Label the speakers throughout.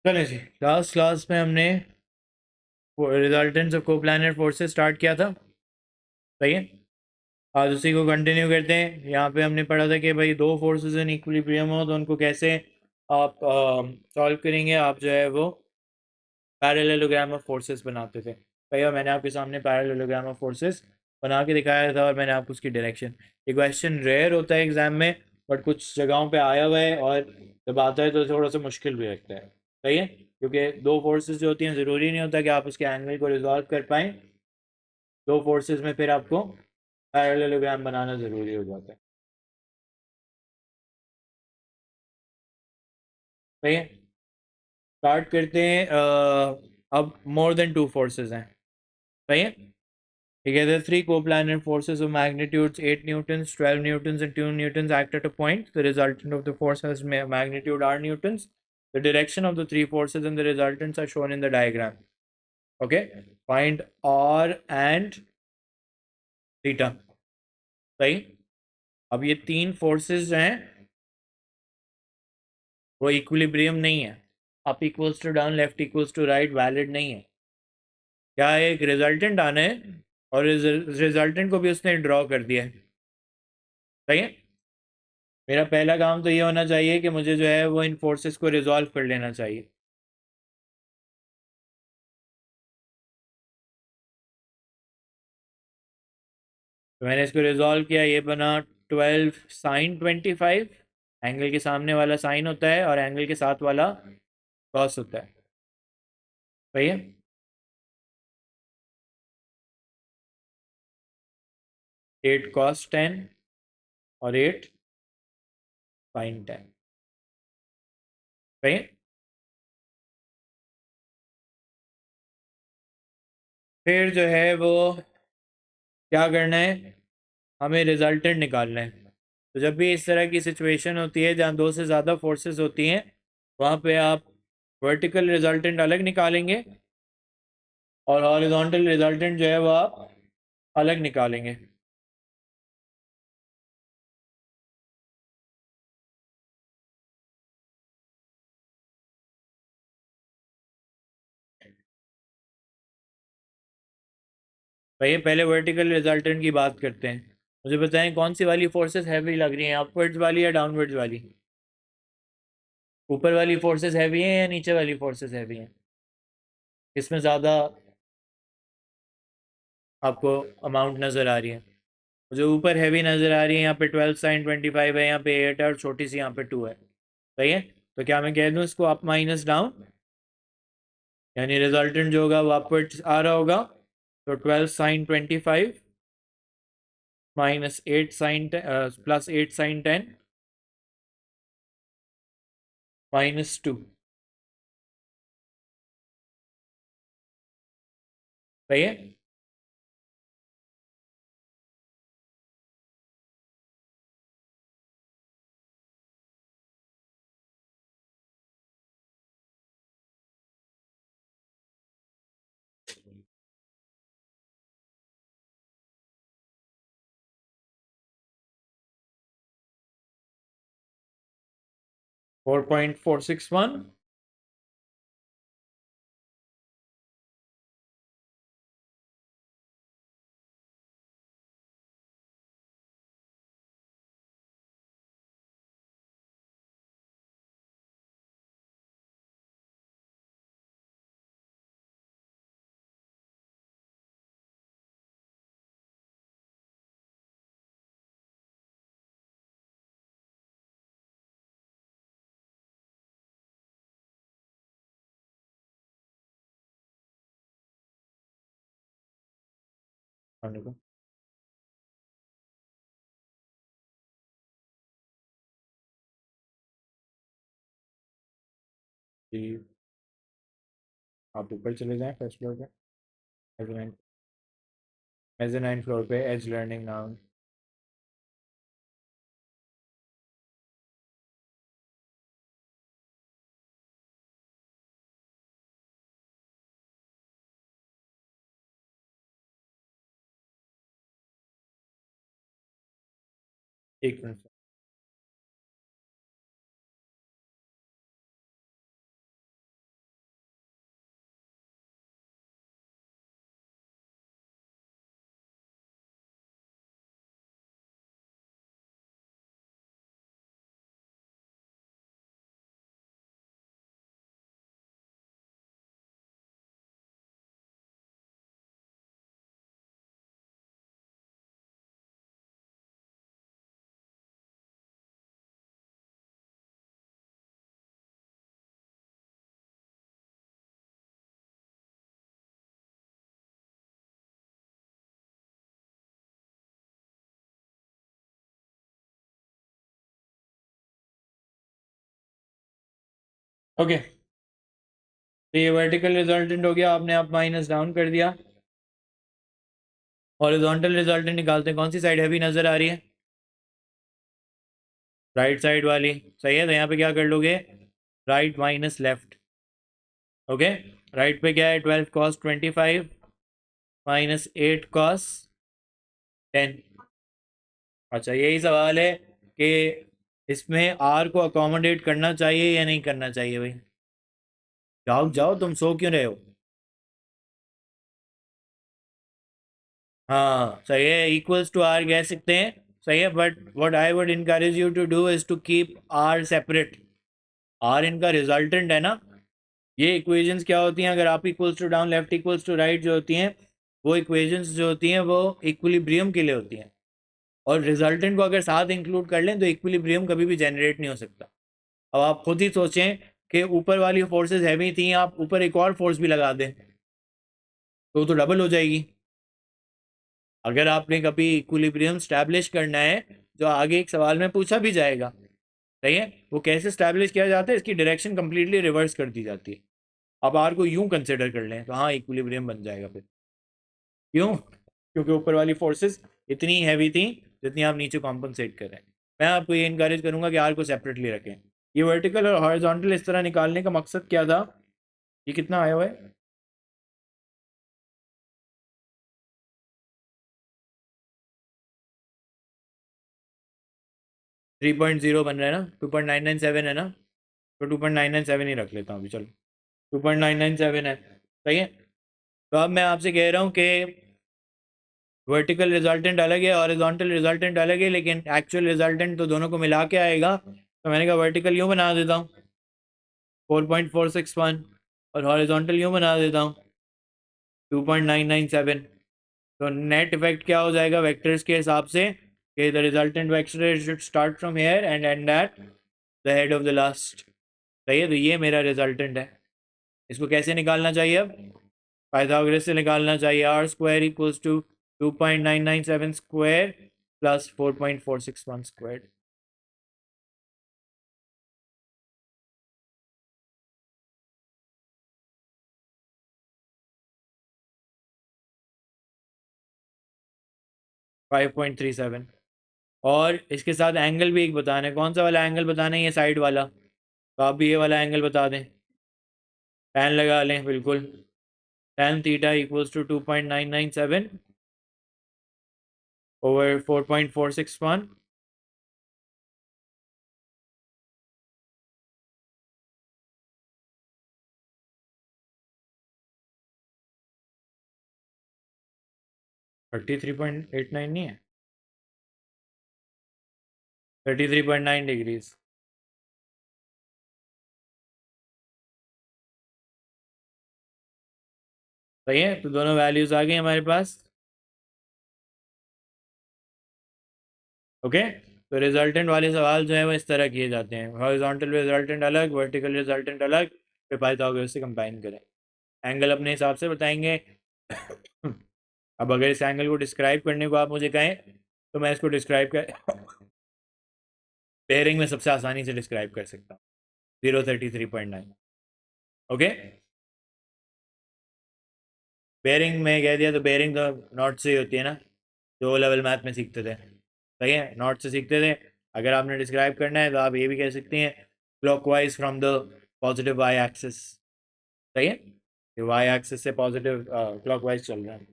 Speaker 1: चलें जी, last class में हमने रिजल्टेंट्स ऑफ कोप्लानर फोर्सेस स्टार्ट किया था। सही है। आज उसी को कंटिन्यू करते हैं। यहाँ पे हमने पढ़ा था कि भाई दो फोर्सेस इन इक्विलिब्रियम हो तो उनको कैसे आप सॉल्व करेंगे। आप जो है वो पैरेललोग्राम ऑफ फोर्सेस बनाते थे। भैया मैंने आपके सामने पैरेललोग्राम ऑफ फोर्सेस बना के दिखाया था और मैंने आपको उसकी डायरेक्शन। ये क्वेश्चन रेयर होता है एग्जाम में, बट कुछ जगहों पे आया हुआ है और जब आता है तो थोड़ा सा मुश्किल भी लगता है। सही है, क्योंकि दो फोर्सेस जो होती हैं ज़रूरी नहीं होता कि आप उसके एंगल को रिजॉल्व कर पाएँ। दो फोर्सेस में फिर आपको पैरेललोग्राम बनाना ज़रूरी हो जाता है। सही है, स्टार्ट करते हैं। अब मोर देन टू फोर्सेस हैं। सही है। Together, three coplanar forces of magnitudes 8 newtons, 12 newtons, and 2 newtons act at a point. The resultant of the force has magnitude r newtons. The direction of the three forces and the resultants are shown in the diagram. Okay? Find r and theta. सही। अब ये तीन forces हैं, वो equilibrium नहीं है। Up equals to down, left equals to right valid नहीं है। क्या है, एक रिजल्टेंट आना है और रिजल्टेंट को भी उसने ड्रॉ कर दिया है। सही है। मेरा पहला काम तो ये होना चाहिए कि मुझे जो है वो इन फोर्सेस को रिजॉल्व कर लेना चाहिए। तो मैंने इसको रिजॉल्व किया, ये बना 12 sin 25। एंगल के सामने वाला साइन होता है और एंगल के साथ वाला कॉस होता है। सही है। 8 cos 10 और 8 sin 10। सही है। फिर जो है वो क्या करना है, हमें रिजल्टेंट निकालना है। तो जब भी इस तरह की सिचुएशन होती है जहाँ दो से ज़्यादा फोर्सेस होती हैं, वहाँ पे आप वर्टिकल रिजल्टेंट अलग निकालेंगे और हॉरिजॉन्टल रिजल्टेंट जो है वो आप अलग निकालेंगे। भैया पहले वर्टिकल रिजल्टेंट की बात करते हैं। मुझे बताएं कौन सी वाली फोर्सेस हैवी लग रही हैं, अपवर्ड्स वाली या डाउनवर्ड्स वाली। ऊपर वाली फोर्सेस हैवी हैं या नीचे वाली फोर्सेस हैवी हैं, इसमें ज़्यादा आपको अमाउंट नज़र आ रही है। मुझे ऊपर हैवी नज़र आ रही है, यहाँ पे 12 sin 25 है, यहाँ पे 8 है और छोटी सी यहाँ पे 2 है। सही है। तो क्या मैं कह दूँ इसको अप माइनस डाउन, यानी रिजल्टेंट जो होगा वो अपवर्ड्स आ रहा होगा। तो 12 sin 25 -8 sin 10 +8 sin 10 -2। सही है। 4.461। जी, आप ऊपर चले जाएं फर्स्ट फ्लोर पे। मेजरमेंट, मेजरमेंट फ्लोर पे एज लर्निंग नाउ। एक मिनट। ओके, तो ये वर्टिकल रिजल्टेंट हो गया, आपने आप माइनस डाउन कर दिया। हॉरिजॉन्टल रिजल्टेंट निकालते हैं, कौन सी साइड हैवी नजर आ रही है? राइट साइड वाली, सही है। तो यहाँ पे क्या कर लोगे, right minus left. Okay, right पे क्या है, 12 cos 25 माइनस 8 cos 10। अच्छा, यही सवाल है कि इसमें आर को अकोमोडेट करना चाहिए या नहीं करना चाहिए भाई? जाओ जाओ, तुम सो क्यों रहे हो? हाँ सही है, इक्वल्स टू आर कह सकते हैं, सही है। But what I would encourage you to do is to keep R separate. R इनका रिजल्टेंट है ना। ये इक्वेशंस क्या होती हैं, अगर आप equals to down left equals to right जो होती हैं, वो इक्वेशंस जो होती हैं वो इक्विलिब्रियम के लिए होती हैं। और रिजल्टेंट को अगर साथ इंक्लूड कर लें तो इक्विलिब्रियम कभी भी जनरेट नहीं हो सकता। अब आप खुद ही सोचें कि ऊपर वाली फोर्सेस हैवी थी, आप ऊपर एक और फोर्स भी लगा दें तो डबल हो जाएगी। अगर आपने कभी इक्विलिब्रियम स्टैब्लिश करना है, जो आगे एक सवाल में पूछा भी जाएगा, सही है, वो कैसे स्टैब्लिश किया जाता है, इसकी डायरेक्शन कंप्लीटली रिवर्स कर दी जाती है। आप आर को यूं कंसिडर कर लें तो हाँ इक्विलिब्रियम बन जाएगा फिर। क्यों? क्योंकि ऊपर वाली फोर्सेस इतनी हैवी थी जितनी आप नीचे कॉम्पनसेट कर रहे हैं। मैं आपको ये इंकरेज करूंगा कि आर को सेपरेटली रखें। ये वर्टिकल और हॉरिजॉन्टल इस तरह निकालने का मकसद क्या था? ये कितना आया हुआ है? 3.0 बन रहा है ना, 2.997 है ना। तो 2.997 ही रख लेता हूँ अभी, चलो। 2.997 है, सही है। तो अब मैं आपसे कह रहा हूँ कि वर्टिकल रिजल्टेंट अलग है, हॉरिजॉन्टल रिजल्टेंट अलग है, लेकिन एक्चुअल रिजल्टेंट तो दोनों को मिला के आएगा। तो मैंने कहा वर्टिकल यूँ बना देता हूँ, 4.461, और हॉरिजॉन्टल यूँ बना देता हूँ, 2.997। तो नेट इफेक्ट क्या हो जाएगा वेक्टर्स के हिसाब से, कि the resultant vector should start from here and and at the head of the last. सही है, तो ये मेरा रिजल्टेंट है। इसको कैसे निकालना चाहिए अब? पाइथागोरस से निकालना चाहिए। R square equals to 2.997 square plus 4.461 square. 5.37। और इसके साथ एंगल भी एक बताना है, कौन सा वाला एंगल बताना है? ये साइड वाला। तो आप भी ये वाला एंगल बता दें। टैन लगा लें, बिल्कुल। Tan theta equals to 2.997 over 4.461। 33.89 नहीं है, 33.9 डिग्रीज। सही है, तो दोनों वैल्यूज आ गई हमारे पास। ओके, तो रिजल्टेंट वाले सवाल जो है वो इस तरह किए जाते हैं, हॉरिजॉन्टल रिजल्टेंट अलग, वर्टिकल रिजल्टेंट अलग, फिर पाइथागोरस से कंबाइन करें। एंगल अपने हिसाब से बताएंगे। अब अगर इस एंगल को डिस्क्राइब करने को आप मुझे कहें तो मैं इसको डिस्क्राइब कर बेयरिंग में सबसे आसानी से डिस्क्राइब कर सकता हूँ, 033.9। ओके, बेयरिंग में कह दिया तो बेयरिंग तो नॉट से ही होती है ना, जो लेवल मैथ में सीखते थे, सही है, नॉट से सीखते थे। अगर आपने डिस्क्राइब करना है तो आप ये भी कह सकते हैं clockwise from the positive Y axis. सही है, वाई एक्सिस से पॉजिटिव क्लॉकवाइज चल रहा है।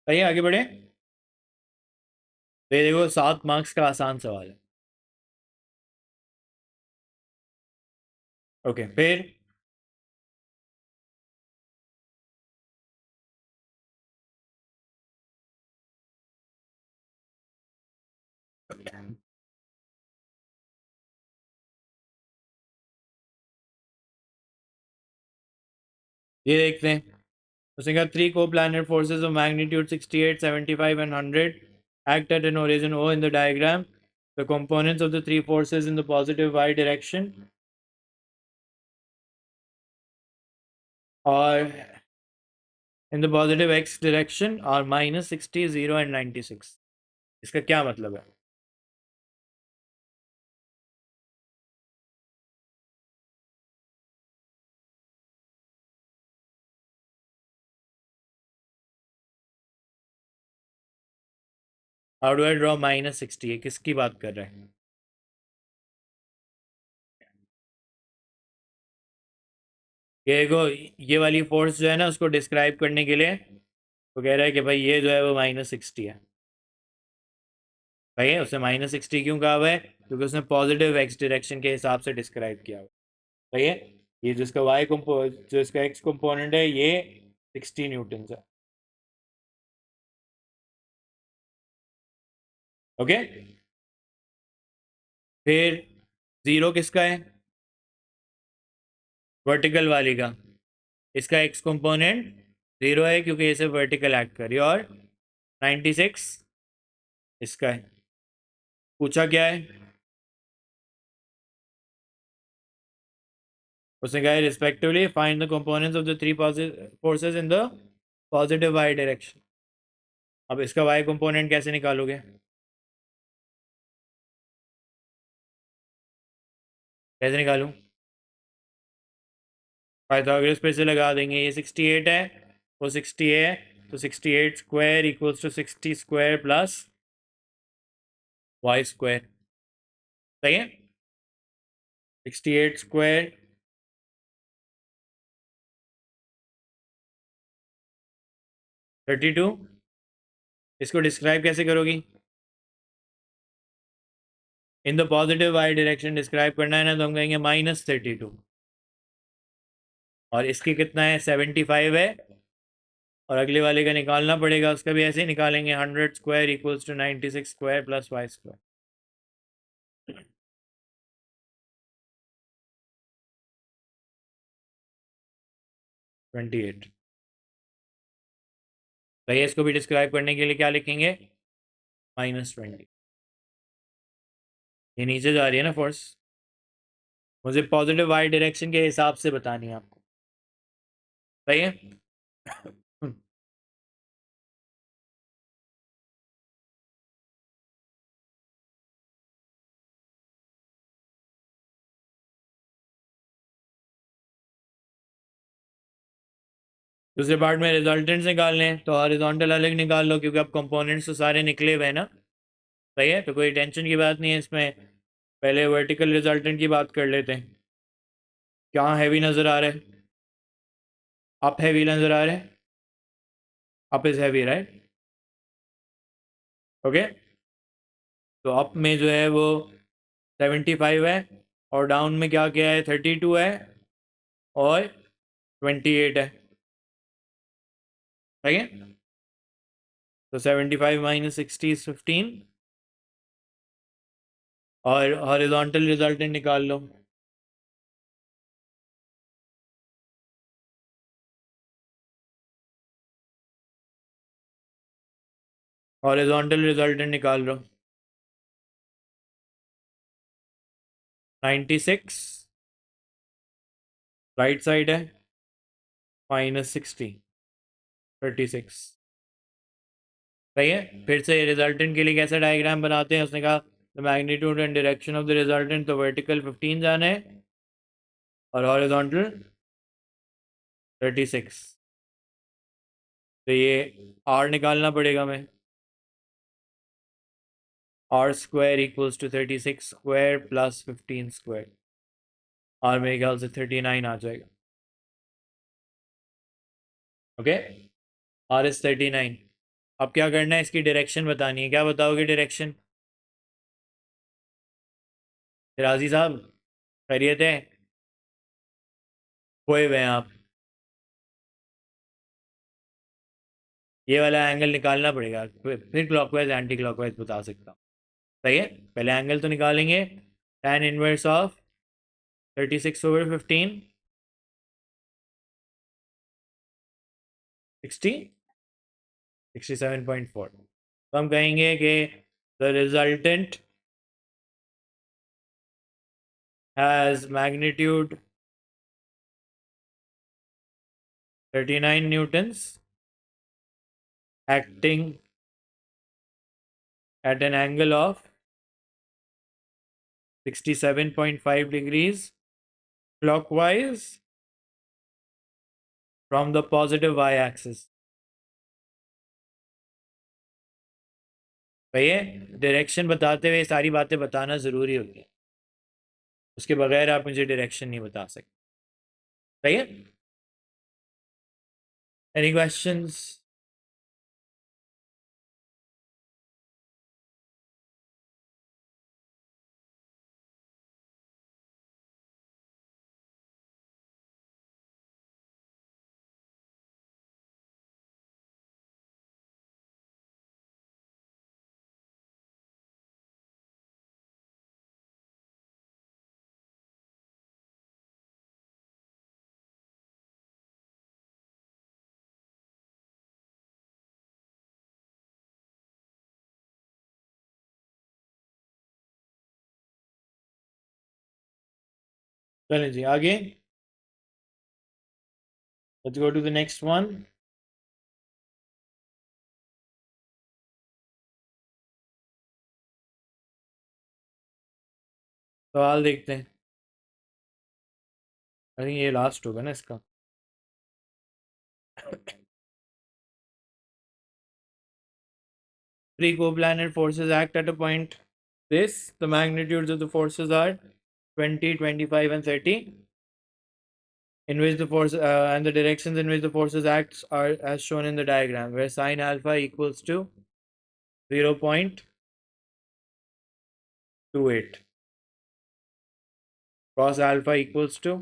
Speaker 1: सही है, आगे बढ़े। तो ये देखो 7 मार्क्स का आसान सवाल है। ओके, फिर ये देखते हैं। उसने कहा 3 co-planar forces of magnitude 68, 75 and 100 act at an origin O in the diagram. the components of the three forces in the positive y direction are in the positive x direction are minus 60, 0 and 96. इसका क्या मतलब है? How do I draw minus 60? ये किसकी बात कर रहे हैं? ये वाली फोर्स जो है ना उसको डिस्क्राइब करने के लिए वो कह रहा है कि भाई ये जो है वो माइनस 60 है। भाई उसने माइनस 60 क्यों कहा हुआ है? क्योंकि उसने पॉजिटिव एक्स डायरेक्शन के हिसाब से डिस्क्राइब किया हुआ है। भैया ये जिसका वाई कंपो जो इसका एक्स कंपोनेंट है ये 60 न्यूटन है। ओके, फिर जीरो किसका है? वर्टिकल वाली का। इसका एक्स कंपोनेंट जीरो है क्योंकि इसे वर्टिकल एक्ट कर रही है, और 96 इसका है। पूछा क्या है? उसने कहा है respectively find the components of the three forces in the positive Y direction. अब इसका वाई कंपोनेंट कैसे निकालोगे? कैसे निकालूं? पाइथागोरस पे से लगा देंगे। ये 68 है, वो 60 है, तो 68 square equals to 60 square plus Y square. सही है? 68 स्क्वायर 32। इसको डिस्क्राइब कैसे करोगी? In the positive Y direction describe करना है ना, तो हम कहेंगे -32। और इसकी कितना है? 75 है। और अगले वाले का निकालना पड़ेगा, उसका भी ऐसे ही निकालेंगे। 100 square equals to 96 square plus Y square. 28। भैया इसको भी डिस्क्राइब करने के लिए क्या लिखेंगे? -20। ये नीचे जा रही है ना फोर्स, मुझे पॉजिटिव वाई डायरेक्शन के हिसाब से बतानी है आपको। सही है? दूसरे पार्ट में रिजल्टेंट्स निकालने हैं तो हॉरिजॉन्टल अलग निकाल लो, क्योंकि अब कंपोनेंट्स तो सारे निकले हुए हैं ना। सही है, तो कोई टेंशन की बात नहीं है इसमें। पहले वर्टिकल रिजल्टेंट की बात कर लेते हैं। क्या हैवी नज़र आ रहा है? अप हैवी नज़र आ रहा है? Up is heavy, right? Okay, तो अप में जो है वो 75 है, और डाउन में क्या क्या है? 32 है और 28 है। सही है, तो 75 माइनस 60 इज 15। और हॉरिजॉन्टल रिजल्टेंट निकाल लो। हॉरिजॉन्टल रिजल्टेंट निकाल लो। 96 राइट साइड है, -60 36। सही है, फिर से रिजल्टेंट के लिए कैसा डायग्राम बनाते हैं? उसने कहा the magnitude and direction of the resultant, तो वर्टिकल 15 जाना है और हॉरिजॉन्टल 36। तो ये आर निकालना पड़ेगा हमें। R square equals to 36 square plus 15 square. R मेरे ख्याल से 39 आ जाएगा। Okay, R is 39। अब क्या करना है? इसकी डायरेक्शन बतानी है। क्या बताओगे डायरेक्शन? राजी साहब, खैरियत है? खोए हुए हैं आप? ये वाला एंगल निकालना पड़ेगा, फिर क्लॉकवाइज एंटी क्लॉकवाइज बता सकता हूँ। सही है, पहले एंगल तो निकालेंगे। tan inverse of 36/15 60 67.4। तो हम कहेंगे कि the resultant has magnitude 39 newtons acting at an angle of 67.5 degrees clockwise from the positive y-axis. भैया डायरेक्शन बताते हुए सारी बातें बताना ज़रूरी होती है, उसके बगैर आप मुझे डायरेक्शन नहीं बता सकते। भैया एनी क्वेश्चंस? चलें जी आगे, let's go to the next one. सवाल देखते हैं, आई थिंक ये लास्ट होगा ना इसका। Three coplanar forces act at a point this. The magnitudes of the forces are 20, 25, and 30. In which the force and the directions in which the forces act are as shown in the diagram, where sine alpha equals to 0.28, cos alpha equals to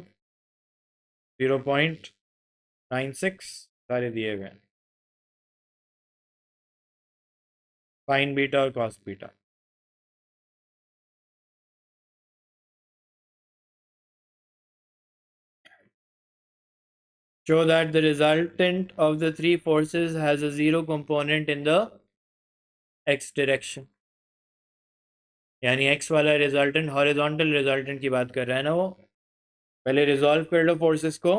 Speaker 1: 0.96, सारे दिए हुए हैं, sin beta और cos beta. Show that the resultant of the three forces has a zero component in the x direction। यानी x वाला resultant horizontal resultant की बात कर रहा है ना वो। पहले रिजॉल्व कर लो फोर्सेस को।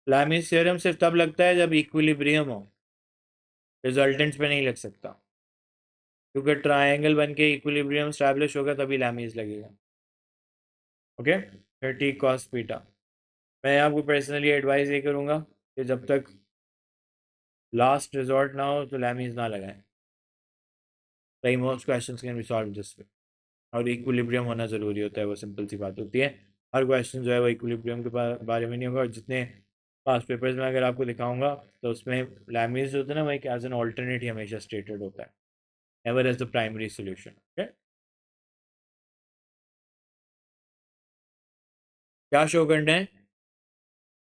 Speaker 1: लैमीज थ्योरम सिर्फ तब लगता है जब इक्विलिब्रियम हो, रिजल्टेंट्स पे नहीं लग सकता, क्योंकि ट्रायंगल बन के इक्विलिब्रियम स्टैब्लिश होगा तभी लैमीज लगेगा। Okay, 30 cos beta. मैं आपको पर्सनली एडवाइस ये करूँगा कि जब तक लास्ट रिजॉर्ट ना हो तो लैमीज ना लगाएं। सही most questions can be solve this way, और इक्विलिब्रियम होना ज़रूरी होता है, वो सिंपल सी बात होती है। हर क्वेश्चन जो है वो इक्विलिब्रियम के बारे में नहीं होगा, और जितने पास्ट पेपर्स में अगर आपको दिखाऊंगा तो उसमें लैमीज जो होता है ना वो एक एज एन ऑल्टरनेट ही हमेशा स्टेटेड होता है, never as the primary solution. Okay, क्या शो करना है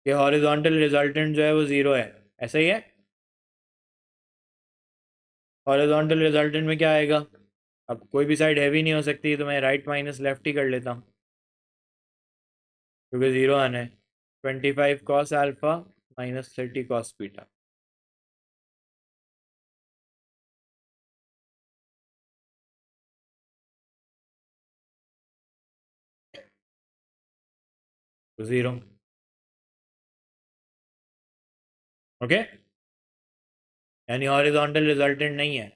Speaker 1: कि हॉरिजॉन्टल रिजल्टेंट जो है वो ज़ीरो है, ऐसा ही है। हॉरिजॉन्टल रिजल्टेंट में क्या आएगा? अब कोई भी साइड हैवी नहीं हो सकती, तो मैं राइट माइनस लेफ्ट ही कर लेता हूँ, क्योंकि ज़ीरो आना है। 25 cos alpha minus 30 cos beta. तो ज़ीरो। ओके, यानी हॉरिजॉन्टल रिजल्टेंट नहीं है।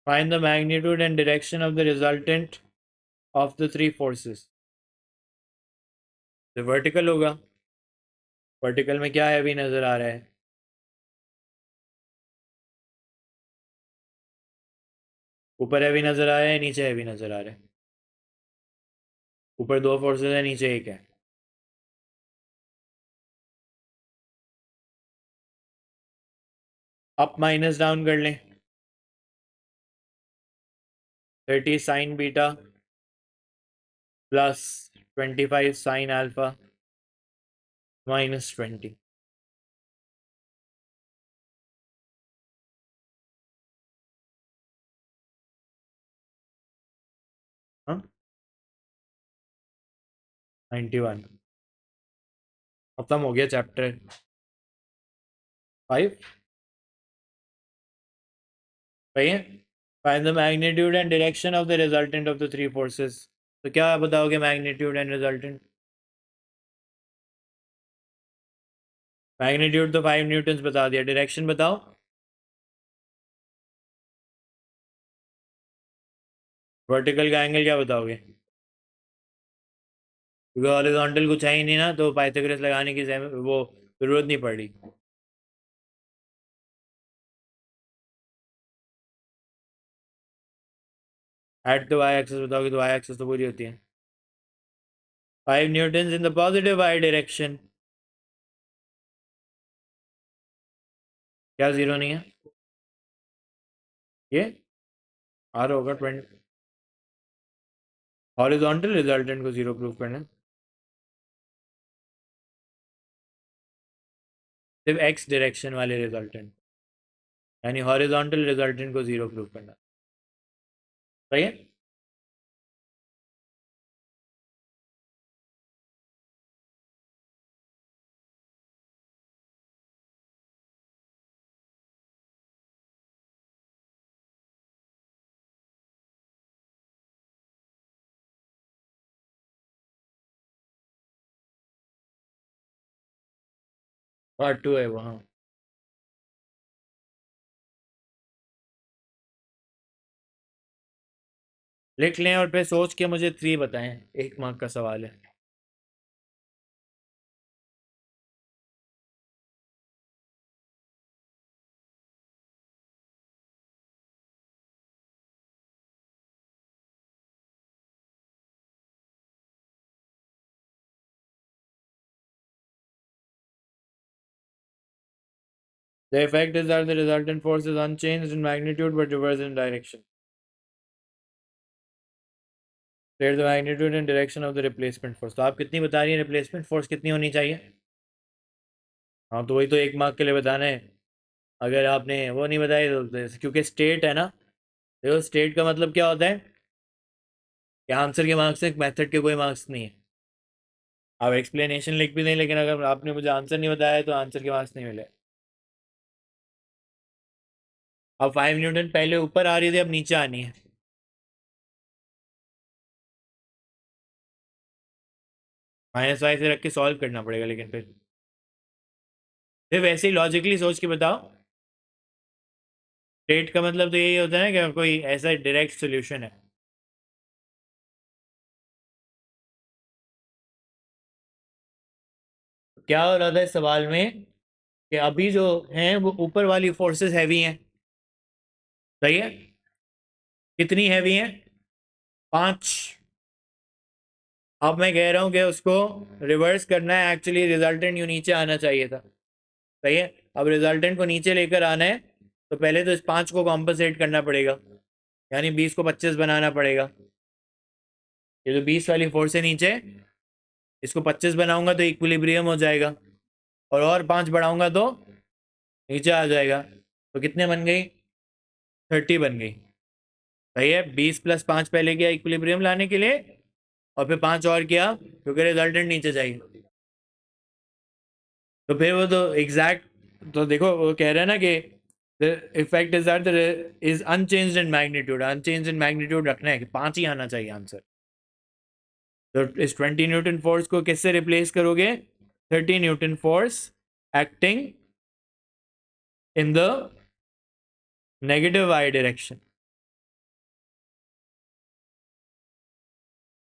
Speaker 1: Find the magnitude and direction of the resultant of the three forces. तो वर्टिकल होगा, वर्टिकल में क्या हैवी नज़र आ रहा है? ऊपर हैवी नज़र आ रहा है, नीचे हैवी नज़र आ रहा है? ऊपर दो फोर्सेस है, नीचे एक है। अप माइनस डाउन कर लें, 30 sign beta plus 25 sine alpha minus 20। हाँ, 91। खत्म हो गया चैप्टर। 5 सही है। Find the magnitude and direction of the resultant of the three forces. तो क्या बताओगे मैग्नीट्यूड एंड रिजल्टेंट? मैग्नीट्यूड तो 5 न्यूटन्स बता दिया, डायरेक्शन बताओ। वर्टिकल का एंगल क्या बताओगे? क्योंकि हॉरिजॉन्टल कुछ है ही नहीं ना, तो पाइथागोरस लगाने की वो जरूरत नहीं पड़ रही। एट द वाई एक्सिस बताओगे तो वाई एक्सिस तो पूरी होती है। 5 newtons in the positive Y direction. क्या जीरो नहीं है? ये आर होगा 20। हॉरिजॉन्टल रिजल्टेंट को जीरो प्रूव करना है। सिर्फ एक्स डायरेक्शन वाले रिजल्टेंट, यानी हॉरिजॉन्टल रिजल्टेंट को जीरो प्रूव करना। सही है। पार्ट टू है वो, हाँ। लिख लें और फिर सोच के मुझे 3 बताएं, 1 मार्क का सवाल है। The effect is that the resultant force is unchanged in magnitude but reversed in direction. State the magnitude and direction of the replacement force। तो आप कितनी बता रही हैं रिप्लेसमेंट फोर्स कितनी होनी चाहिए? हाँ तो वही तो 1 मार्क के लिए बताना है। अगर आपने वो नहीं बताई तो क्योंकि स्टेट है ना। देखो स्टेट का मतलब क्या होता है कि आंसर के मार्क्स हैं, मेथड के कोई मार्क्स नहीं है। आप एक्सप्लेनेशन लिख भी दें लेकिन अगर आपने मुझे आंसर नहीं बताया तो आंसर के मार्क्स नहीं मिले। अब 5 न्यूटन पहले ऊपर आ रही थी, अब नीचे आनी है। -y से रख के सॉल्व करना पड़ेगा, लेकिन फिर वैसे ही लॉजिकली सोच के बताओ। स्टेट का मतलब तो यही होता है ना कि कोई ऐसा डायरेक्ट सोल्यूशन है। क्या हो रहा था इस सवाल में कि अभी जो हैं वो ऊपर वाली फोर्सेस हैवी हैं। सही है। कितनी हैवी हैं? 5। अब मैं कह रहा हूं कि उसको रिवर्स करना है, एक्चुअली रिजल्टेंट यूं नीचे आना चाहिए था। सही है। अब रिजल्टेंट को नीचे लेकर आना है तो पहले तो इस 5 को कॉम्पनसेट करना पड़ेगा, यानी 20 को 25 बनाना पड़ेगा। ये जो 20 वाली फोर्स है नीचे, इसको 25 बनाऊंगा तो इक्विलिब्रियम हो जाएगा, और 5 बढ़ाऊंगा तो नीचे आ जाएगा। तो कितने बन गई? 30 बन गई। सही है। 20 + 5 पहले किया इक्विलिब्रियम लाने के लिए, और फिर 5 और किया क्योंकि रिजल्टेंट नीचे चाहिए। तो फिर वो तो एग्जैक्ट, तो देखो वो कह रहा है ना कि the effect is that is unchanged in magnitude. Unchanged in magnitude रखना है कि 5 ही आना चाहिए आंसर। तो इस 20 न्यूटन फोर्स को किससे रिप्लेस करोगे? 30 newton force acting in the negative Y direction.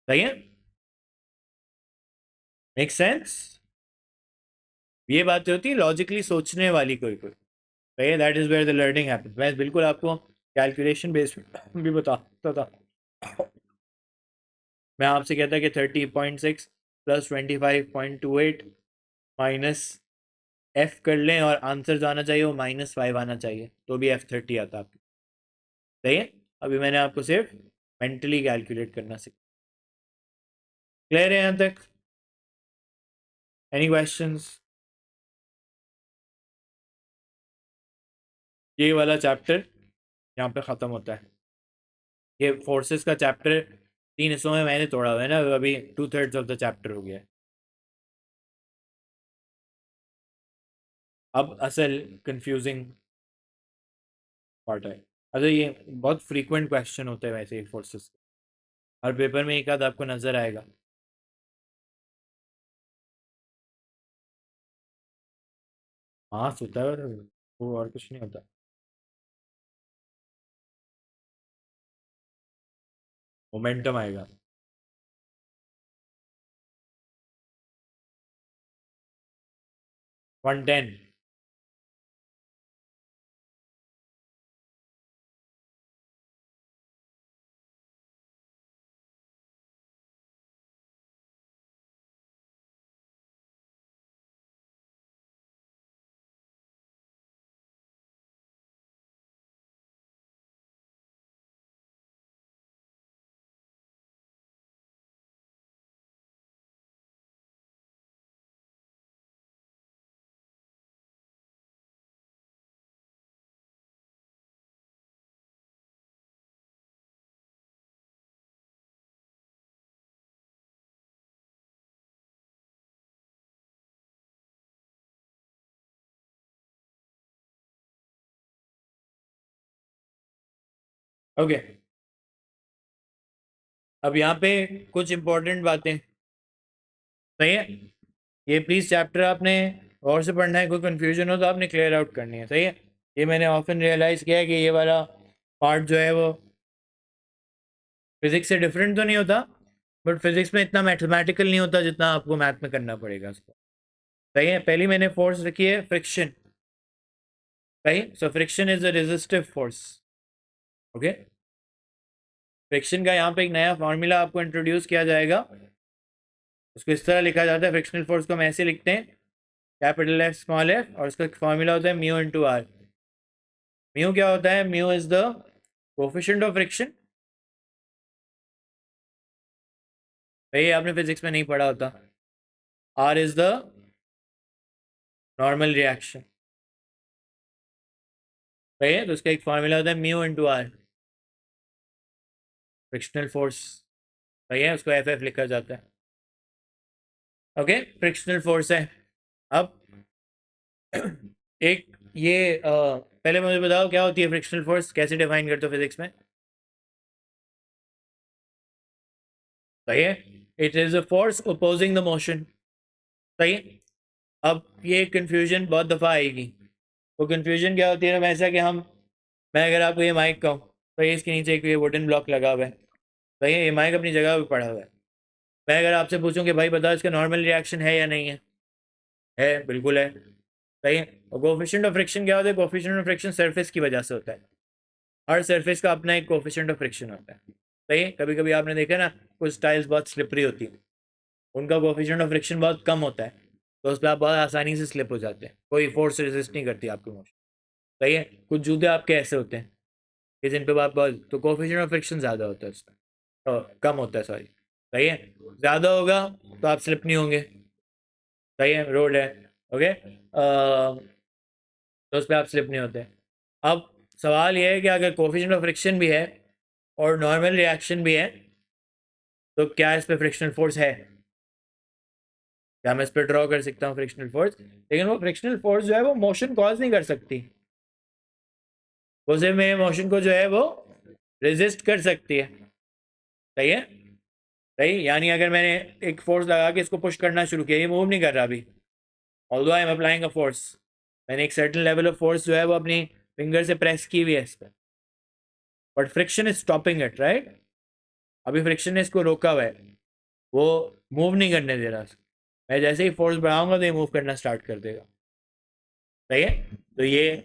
Speaker 1: सही है। Make sense. ये बातें होती है लॉजिकली सोचने वाली कोई कोई। सही है। That is where the learning happens. मैं बिल्कुल आपको कैलकुलेशन बेस्ड भी बताता था। मैं आपसे कहता कि 30.6 + 25.28 माइनस एफ कर लें, और आंसर जो आना चाहिए वो -5 आना चाहिए, तो भी F30 आता आपको। सही है। अभी मैंने आपको सिर्फ मेंटली कैलकुलेट करना सीखा। क्लियर है यहाँ तक? Any questions? ये वाला चैप्टर यहाँ पे ख़त्म होता है। ये फोर्सेस का चैप्टर 3 हिस्सों में मैंने तोड़ा हुआ है ना, अभी 2/3 ऑफ द चैप्टर हो गया है। अब असल कंफ्यूजिंग पार्ट है। अच्छा, ये बहुत फ्रीक्वेंट क्वेश्चन होते हैं वैसे ही फोर्सेस, हर पेपर में एक आध आपको नजर आएगा। मास होता है और वो और कुछ नहीं होता। मोमेंटम आएगा। 110। ओके, अब यहाँ पे कुछ इंपॉर्टेंट बातें। सही है, ये प्लीज चैप्टर आपने और से पढ़ना है, कोई कंफ्यूजन हो तो आपने क्लियर आउट करनी है। सही है, ये मैंने ऑफन रियलाइज किया है कि ये वाला पार्ट जो है वो फिजिक्स से डिफरेंट तो नहीं होता, बट फिजिक्स में इतना मैथमेटिकल नहीं होता जितना आपको मैथ में करना पड़ेगा उसको। सही है, पहली मैंने फोर्स रखी है फ्रिक्शन। सही, so friction is a resistive force. Okay, friction का यहाँ पे एक नया फॉर्मूला आपको इंट्रोड्यूस किया जाएगा। उसको इस तरह लिखा जाता है, फ्रिक्शनल फोर्स को हम ऐसे लिखते हैं, कैपिटल एफ स्मॉल एफ, और उसका फॉर्मूला होता है म्यू इंटू आर। म्यू क्या होता है? Mu is the coefficient of friction. भाई आपने फिजिक्स में नहीं पढ़ा होता। R is the normal reaction. सही है, तो उसका एक फॉर्मूला होता है mu into R, frictional force. सही है, उसको एफ एफ लिखा जाता है। ओके, फ्रिक्शनल फोर्स है। अब एक ये पहले मुझे बताओ क्या होती है फ्रिक्शनल फोर्स, कैसे डिफाइन करते हो फिजिक्स में? सही है, it is a force opposing the motion. सही है, अब ये कंफ्यूजन बहुत दफ़ा आएगी। वो कंफ्यूजन क्या होती है ना, ऐसा कि मैं अगर आपको ये माइक कहूँ, तो ये इसके नीचे एक ये वुडन ब्लॉक लगा हुआ है। सही है, ये माइक अपनी जगह पे पड़ा हुआ है। मैं अगर आपसे पूछूं कि भाई बताओ इसका नॉर्मल रिएक्शन है या नहीं है बिल्कुल है। सही है, और कोफिशिएंट ऑफ फ्रिक्शन क्या होता है? कोफिशिएंट ऑफ फ्रिक्शन सरफेस की वजह से होता है। हर सरफेस का अपना एक कोफिशिएंट ऑफ फ्रिक्शन होता है। सही है, कभी कभी आपने देखा ना, कुछ टाइल्स बहुत स्लिपरी होती हैं, उनका कोफिशिएंट ऑफ फ्रिक्शन बहुत कम होता है, तो उस पर आप बहुत आसानी से स्लिप हो जाते हैं, कोई फोर्स रेजिस्ट नहीं करती आपकी मोशन। सही है, कुछ जूते आपके ऐसे होते हैं कि जिन पे आप बहुत, तो कोफिशिएंट ऑफ फ्रिक्शन ज़्यादा होता है उसमें, कम होता है सॉरी। सही है, ज़्यादा होगा तो आप स्लिप नहीं होंगे। सही है, रोड है। ओके, तो उस पर आप स्लिप नहीं होते। अब सवाल यह है कि अगर कोफिशिएंट ऑफ फ्रिक्शन भी है और नॉर्मल रिएक्शन भी है, तो क्या इस पे फ्रिक्शनल फोर्स है? क्या मैं इस पर ड्रॉ कर सकता हूँ फ्रिक्शनल फोर्स? लेकिन वो फ्रिक्शनल फोर्स जो है वो मोशन कॉज नहीं कर सकती, वो सिर्फ मेरे मोशन को जो है वो रेजिस्ट कर सकती है। सही है, सही, यानी अगर मैंने एक फोर्स लगा के इसको पुश करना शुरू किया, ये मूव नहीं कर रहा अभी, although I am applying a force, मैंने एक सर्टेन लेवल ऑफ फोर्स जो है वो अपनी फिंगर से प्रेस की हुई है इस पर, but friction is stopping it, right? अभी फ्रिक्शन ने इसको रोका हुआ है, वो मूव नहीं करने दे रहा। मैं जैसे ही फोर्स बढ़ाऊंगा तो ये मूव करना स्टार्ट कर देगा। सही है, तो ये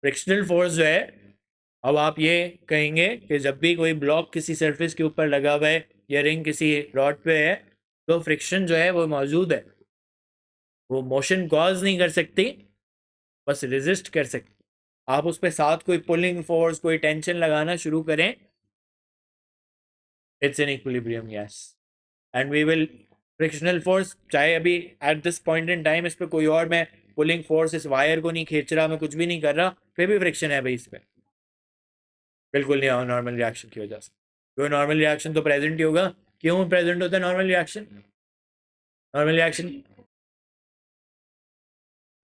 Speaker 1: फ्रिक्शनल फोर्स जो है, अब आप ये कहेंगे कि जब भी कोई ब्लॉक किसी सरफेस के ऊपर लगा हुआ है या रिंग किसी रॉड पे है, तो फ्रिक्शन जो है वो मौजूद है, वो मोशन कॉज नहीं कर सकती, बस रेजिस्ट कर सकती। आप उस पर साथ कोई पुलिंग फोर्स, कोई टेंशन लगाना शुरू करें, it's in equilibrium, yes, and we will, frictional force चाहे अभी at this point in time इस पर कोई और, मैं पुलिंग फोर्स इस वायर को नहीं खींच रहा, मैं कुछ भी नहीं कर रहा, फिर भी फ्रिक्शन है भाई इस पर। बिल्कुल नहीं होगा नॉर्मल रिएक्शन की वजह से, क्योंकि नॉर्मल रिएक्शन तो प्रेजेंट ही होगा। क्यों प्रेजेंट होता है normal reaction? Normal reaction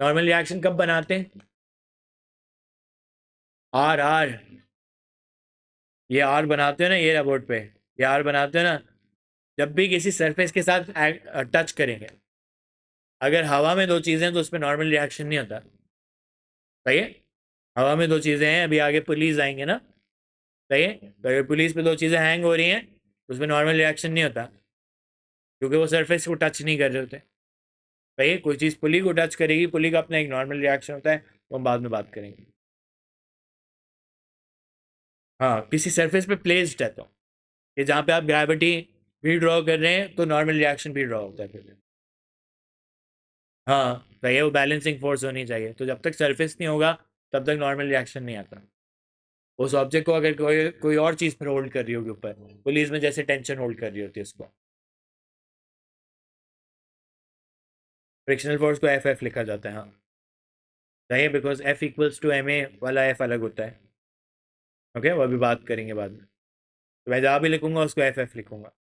Speaker 1: normal reaction कब बनाते हैं? आर आर, ये आर बनाते हो ना, ये रहा बोर्ड पे, ये आर बनाते हो ना, जब भी किसी सरफेस के साथ टच करेंगे, अगर हवा में दो चीज़ें हैं तो उसमें नॉर्मल रिएक्शन नहीं होता। सही है? हवा में दो चीज़ें हैं, अभी आगे पुलिस आएंगे ना। सही है? तो अगर पुलिस पे दो चीज़ें हैंग हो रही हैं तो उसमें नॉर्मल रिएक्शन नहीं होता, क्योंकि वो सरफेस को टच नहीं कर रहे होते। सही है? कोई चीज़ पुली को टच करेगी, पुली का अपना एक नॉर्मल रिएक्शन होता है, वो हम बाद में बात करेंगे। हाँ, किसी सरफेस पे प्लेस्ड है तो, कि जहाँ पे आप ग्रेविटी भी ड्रॉ कर रहे हैं तो नॉर्मल रिएक्शन भी ड्रॉ होता है फिर। हाँ, सही है, वो बैलेंसिंग फोर्स होनी चाहिए, तो जब तक सरफेस नहीं होगा तब तक नॉर्मल रिएक्शन नहीं आता। उस ऑब्जेक्ट को अगर कोई कोई और चीज़ पर होल्ड कर रही होगी ऊपर, पुलिस में जैसे टेंशन होल्ड कर रही होती है उसको, फ्रिक्शनल फोर्स को एफ एफ लिखा जाता है। हाँ, सही है, because F equals to M A वाला एफ अलग होता है। ओके, वो अभी बात करेंगे बाद में। तो मैं जहाँ भी लिखूंगा उसको एफ एफ लिखूंगा।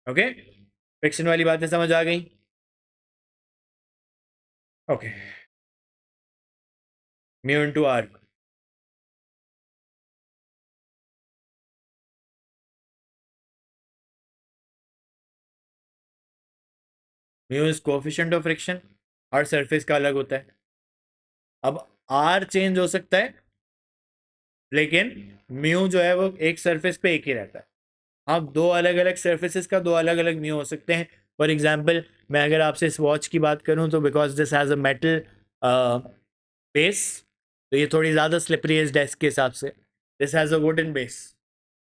Speaker 1: ओके, फ्रिक्शन वाली बातें समझ आ गई? Okay, mu into R. Mu is coefficient of friction, हर सरफेस का अलग होता है। अब आर चेंज हो सकता है, लेकिन म्यू जो है वो एक सरफेस पे एक ही रहता है। आप दो अलग अलग सरफेसेस का दो अलग अलग म्यू हो सकते हैं। फॉर एग्जाम्पल, मैं अगर आपसे इस वॉच की बात करूं तो because this has a metal base, तो ये थोड़ी ज़्यादा स्लिपरी है इस डेस्क के हिसाब से। This has a wooden base,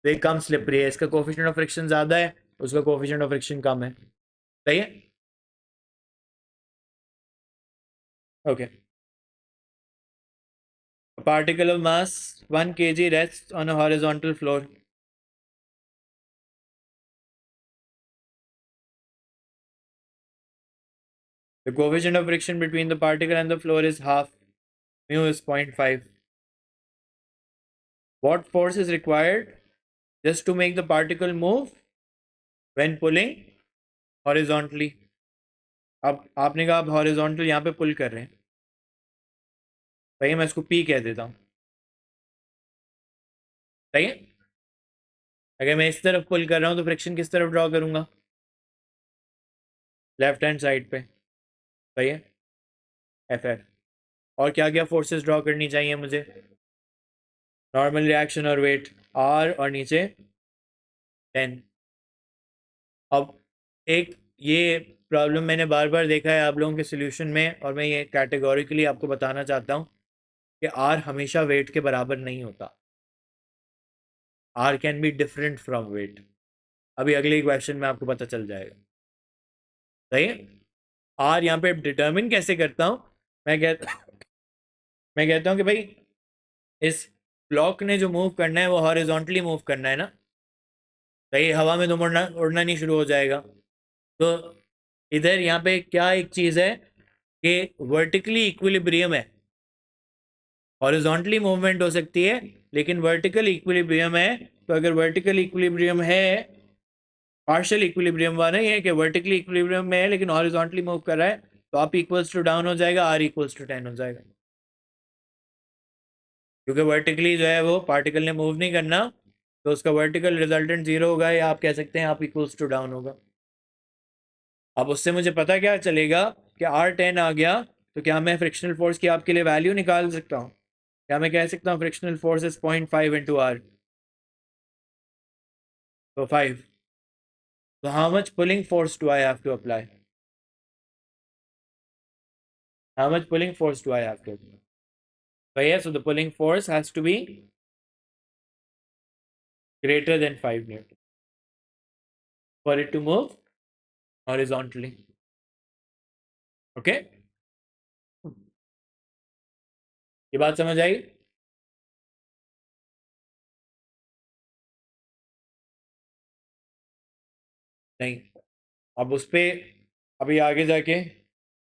Speaker 1: तो ये कम स्लिपरी है, इसका कोफिशिएंट ऑफ फ्रिक्शन ज़्यादा है, उसका कोफिशिएंट ऑफ फ्रिक्शन कम है। सही है? Okay, a particle of mass 1 kg rests on a horizontal floor. The coefficient of friction between the particle and the floor is half, mu is 0.5. What force is required just to make the particle move when pulling horizontally? अब आपने कहा आप horizontal यहाँ पे पुल कर रहे हैं, सही, मैं इसको पी कह देता हूँ। सही है? अगर मैं इस तरफ पुल कर रहा हूँ तो फ्रिक्शन किस तरफ ड्रॉ करूंगा? लेफ्ट हैंड साइड पे। सही है, एफ एफ। और क्या क्या फोर्सेस ड्रॉ करनी चाहिए मुझे? नॉर्मल रिएक्शन और वेट, आर और नीचे 10। अब एक ये प्रॉब्लम मैंने बार बार देखा है आप लोगों के सोल्यूशन में, और मैं ये कैटेगोरिकली आपको बताना चाहता हूँ कि आर हमेशा वेट के बराबर नहीं होता। R can be different from weight, अभी अगले क्वेश्चन में आपको पता चल जाएगा। सही है? आर यहाँ पे डिटर्मिन कैसे करता हूँ? मैं कहता मैं कहता हूँ कि भाई इस ब्लॉक ने जो मूव करना है वो हॉरिजॉन्टली मूव करना है ना। सही, हवा में तो उड़ना उड़ना नहीं शुरू हो जाएगा। तो इधर यहाँ पे क्या एक चीज़ है कि वर्टिकली इक्विलिब्रियम है, हॉरिजॉन्टली मूवमेंट हो सकती है लेकिन वर्टिकल इक्विलिब्रियम है। तो अगर वर्टिकल इक्विलिब्रियम है, पार्शियल इक्विलिब्रियम वाला नहीं है कि वर्टिकली इक्विलिब्रियम में है लेकिन हॉरिजॉन्टली मूव कर रहा है, तो आप इक्वल्स टू डाउन हो जाएगा, आर इक्वल्स टू 10 हो जाएगा। क्योंकि वर्टिकली जो है वो पार्टिकल ने मूव नहीं करना, तो उसका वर्टिकल रिजल्टेंट जीरो होगा, या आप कह सकते हैं आप इक्वल्स टू डाउन होगा। अब उससे मुझे पता क्या चलेगा कि R10 आ गया, तो क्या मैं फ्रिक्शनल फोर्स की आपके लिए वैल्यू निकाल सकता हूँ? क्या मैं कह सकता हूँ frictional force is 0.5 into R, तो 5। तो how much pulling force do I have to apply? How much pulling force do I have to apply? भैया, so the pulling force has to be greater than 5 Newton for it to move horizontally. Okay, ये बात समझ आई? नहीं, अब उस पे अभी आगे जाके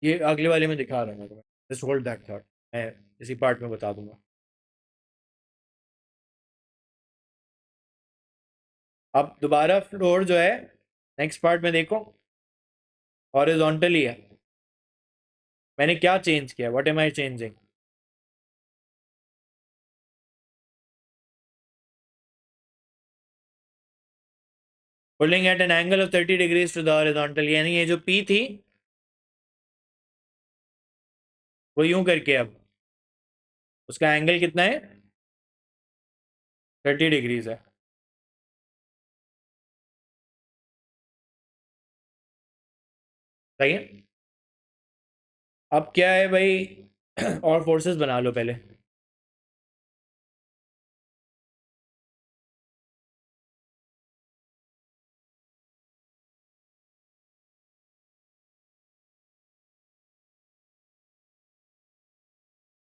Speaker 1: ये अगले वाले में दिखा रहा हूँ मैं तुम्हें, जस्ट होल्ड दैट थॉट, मैं इसी पार्ट में बता दूंगा। अब दोबारा फ्लोर जो है नेक्स्ट पार्ट में देखो, हॉरिजॉन्टली है, मैंने क्या चेंज किया? What am I changing? Pulling at an angle of 30 degrees to the horizontal, यानी ये जो पी थी वो यूं करके अब उसका एंगल कितना है? 30 डिग्रीज है। सही है। अब क्या है भाई? और फोर्सेस बना लो पहले।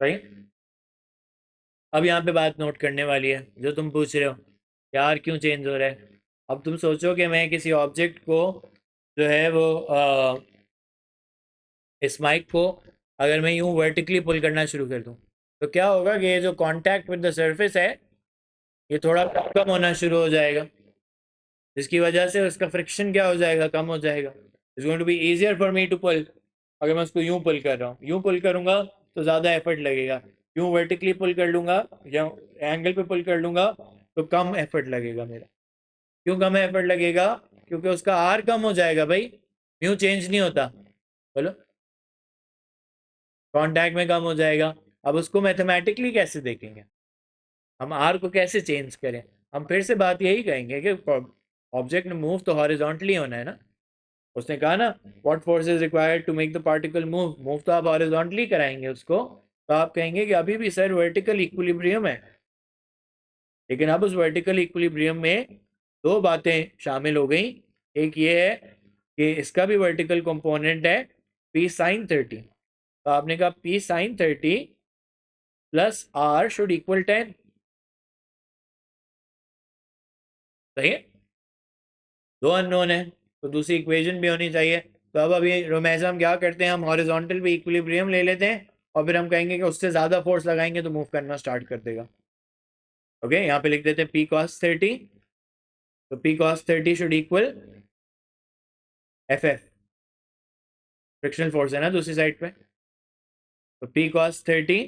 Speaker 1: सही। अब यहाँ पे बात नोट करने वाली है, जो तुम पूछ रहे हो यार क्यों चेंज हो रहा है। अब तुम सोचो कि मैं किसी ऑब्जेक्ट को जो है वो इस माइक को अगर मैं यूं वर्टिकली पुल करना शुरू कर दूं तो क्या होगा कि ये जो कांटेक्ट विद द सरफेस है ये थोड़ा कम होना शुरू हो जाएगा, जिसकी वजह से उसका फ्रिक्शन क्या हो जाएगा? कम हो जाएगा। It's going to be easier for me to pull. अगर मैं उसको यूं पुल कर रहा हूँ, यूं पुल करूंगा तो ज़्यादा एफर्ट लगेगा। यूं वर्टिकली पुल कर लूंगा या एंगल पे पुल कर लूंगा तो कम एफर्ट लगेगा मेरा। क्यों कम एफर्ट लगेगा? क्योंकि उसका आर कम हो जाएगा भाई। म्यू चेंज नहीं होता। बोलो। कांटेक्ट में कम हो जाएगा। अब उसको मैथमेटिकली कैसे देखेंगे? हम आर को कैसे चेंज करें? हम फिर से बात यही कहेंगे कि ऑब्जेक्ट ने मूव तो हॉरिजॉन्टली होना है ना। उसने कहा ना, what force is required to make the particle move. Move तो आप हॉरिजॉन्टली कराएंगे उसको, तो आप कहेंगे कि अभी भी सर वर्टिकल इक्विलिब्रियम है। लेकिन अब उस वर्टिकल इक्विलिब्रियम में दो बातें शामिल हो गई। एक ये है कि इसका भी वर्टिकल कंपोनेंट है p sin 30। तो आपने कहा p sin 30 plus r should equal 10। सही है। दो अननोन है तो दूसरी इक्वेशन भी होनी चाहिए। तो अब अभी रोमेजा हम क्या करते हैं, हम हॉरिजॉन्टल भी इक्विलिब्रियम ले लेते हैं और फिर हम कहेंगे कि उससे ज़्यादा फोर्स लगाएंगे तो मूव करना स्टार्ट कर देगा। ओके, यहाँ पे लिख देते हैं p cos 30। तो p cos 30 should equal F frictional force है ना दूसरी साइड पे। तो p cos 30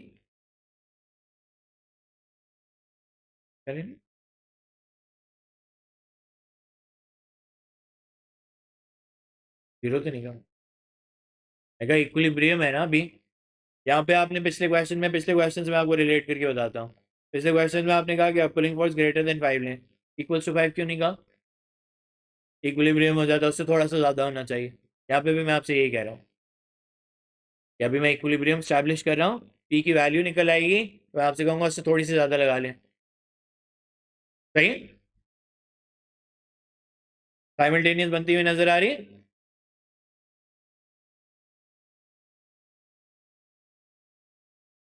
Speaker 1: जीरो तो नहीं कहा इक्विलिब्रियम है ना अभी। यहाँ पे आपने पिछले क्वेश्चन से मैं आपको रिलेट करके बताता हूँ। पिछले क्वेश्चन में आपने कहा कि पुलिंग फोर्स ग्रेटर देन 5 लें। इक्वल्स टू 5 क्यों नहीं कहा? इक्विलिब्रियम हो जाता है, उससे थोड़ा सा ज़्यादा होना चाहिए। यहाँ पे भी मैं आपसे यही कह रहा हूँ कि अभी मैं इक्विलिब्रियम स्टैब्लिश कर रहा हूँ, पी की वैल्यू निकल आएगी तो मैं आपसे कहूँगा उससे थोड़ी सी ज़्यादा लगा लें। सही। साइमल्टेनियस बनती हुई नजर आ रही है।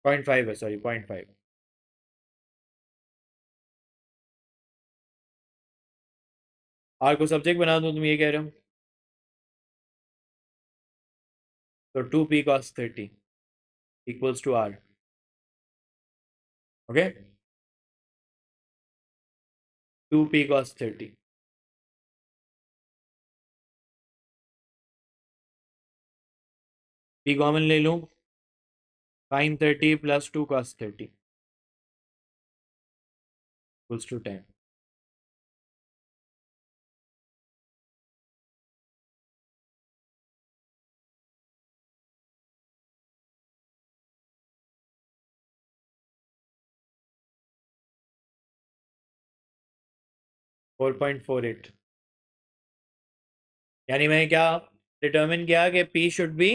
Speaker 1: 0.5 है, सॉरी 0.5। आर को सब्जेक्ट बना दो, तुम ये कह रहे हो। तो 2p cos 30 equals to R. Okay, 2p cos 30। p common ले लूँ, sin 30 plus 2 cos 30 equals to 10। 4.48। यानी मैंने क्या डिटर्मिन किया कि p should be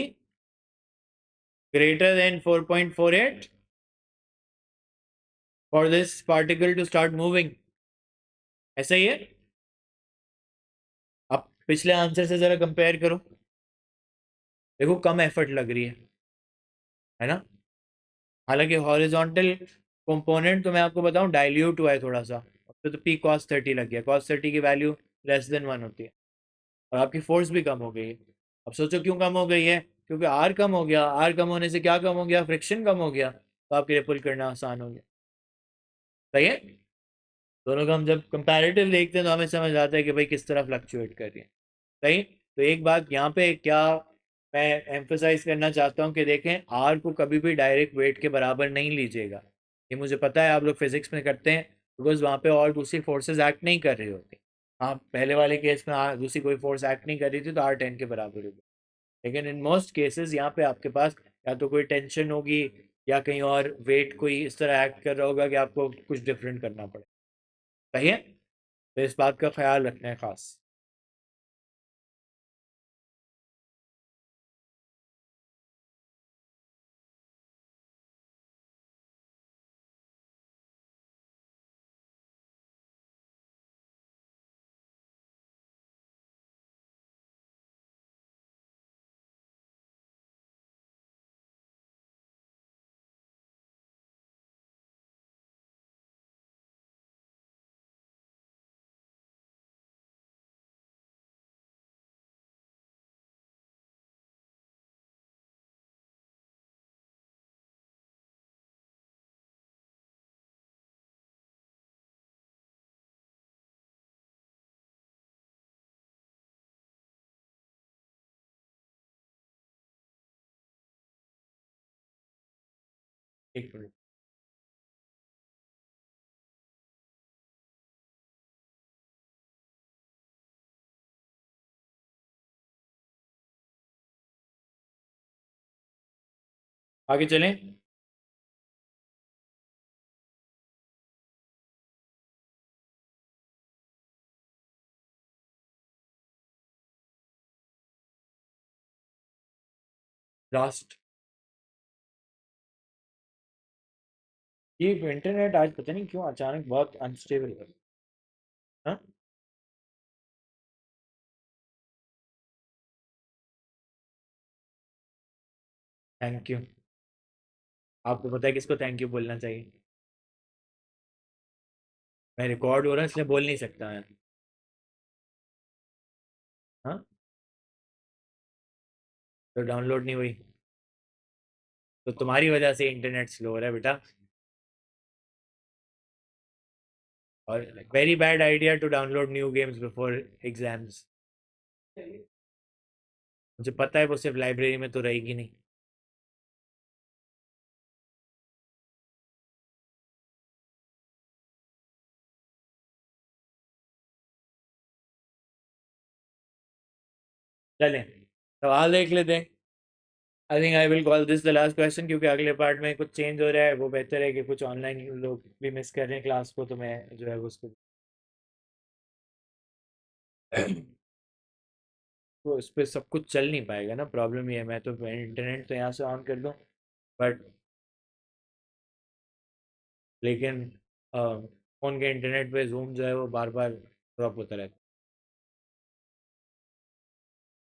Speaker 1: greater than 4.48 for this particle to start moving. ऐसा ही है। अब पिछले आंसर से जरा कंपेयर करो, देखो कम एफर्ट लग रही है ना। हालांकि हॉरिजॉन्टल कंपोनेंट तो मैं आपको बताऊं डाइल्यूट हुआ है थोड़ा सा। तो p cos 30 लग गया। cos 30 की वैल्यू <<1 होती है और आपकी फोर्स भी कम हो गई है। अब सोचो क्यों कम हो गई है? क्योंकि आर कम हो गया। आर कम होने से क्या कम हो गया? फ्रिक्शन कम हो गया, तो आपके लिए पुल करना आसान हो गया। सही है। दोनों का हम जब कंपैरेटिव देखते हैं तो हमें समझ आता है कि भाई किस तरह फ्लक्चुएट कर रही है। सही। तो एक बात यहाँ पे क्या मैं एम्फोसाइज करना चाहता हूँ कि देखें, आर को कभी भी डायरेक्ट वेट के बराबर नहीं लीजिएगा। ये मुझे पता है आप लोग फिजिक्स में करते हैं, बिकॉज वहाँ पे और दूसरी फोर्सेस एक्ट नहीं कर रही होती। हाँ, पहले वाले केस में दूसरी कोई फोर्स एक्ट नहीं कर रही थी तो R10 के बराबर होगी। लेकिन इन मोस्ट केसेस यहाँ पे आपके पास या तो कोई टेंशन होगी, या कहीं और वेट कोई इस तरह एक्ट कर रहा होगा कि आपको कुछ डिफरेंट करना पड़े। सही है, तो इस बात का ख्याल रखना है खास। एक मिनट। आगे चलें। लास्ट। ये इंटरनेट आज पता नहीं क्यों अचानक बहुत अनस्टेबल है। हाँ। Thank you. आपको पता है किसको थैंक यू बोलना चाहिए? मैं रिकॉर्ड हो रहा है इसलिए बोल नहीं सकता मैं। हाँ। तो डाउनलोड नहीं हुई, तो तुम्हारी वजह से इंटरनेट स्लो हो रहा है बेटा। और very bad idea to download new games before exams. मुझे पता है वो सिर्फ लाइब्रेरी में तो रहेगी नहीं। चलें, सवाल देख लेते हैं। I think I will call this the last question, क्योंकि अगले पार्ट में कुछ चेंज हो रहा है। वो बेहतर है कि कुछ ऑनलाइन लोग भी मिस कर रहे हैं क्लास को, तो मैं जो है वो उसको तो इस पे सब कुछ चल नहीं पाएगा ना, प्रॉब्लम ये है। मैं तो इंटरनेट तो यहाँ से ऑन कर दूँ, बट लेकिन फ़ोन के इंटरनेट पे जूम जो है वो बार बार ड्रॉप होता रहता है।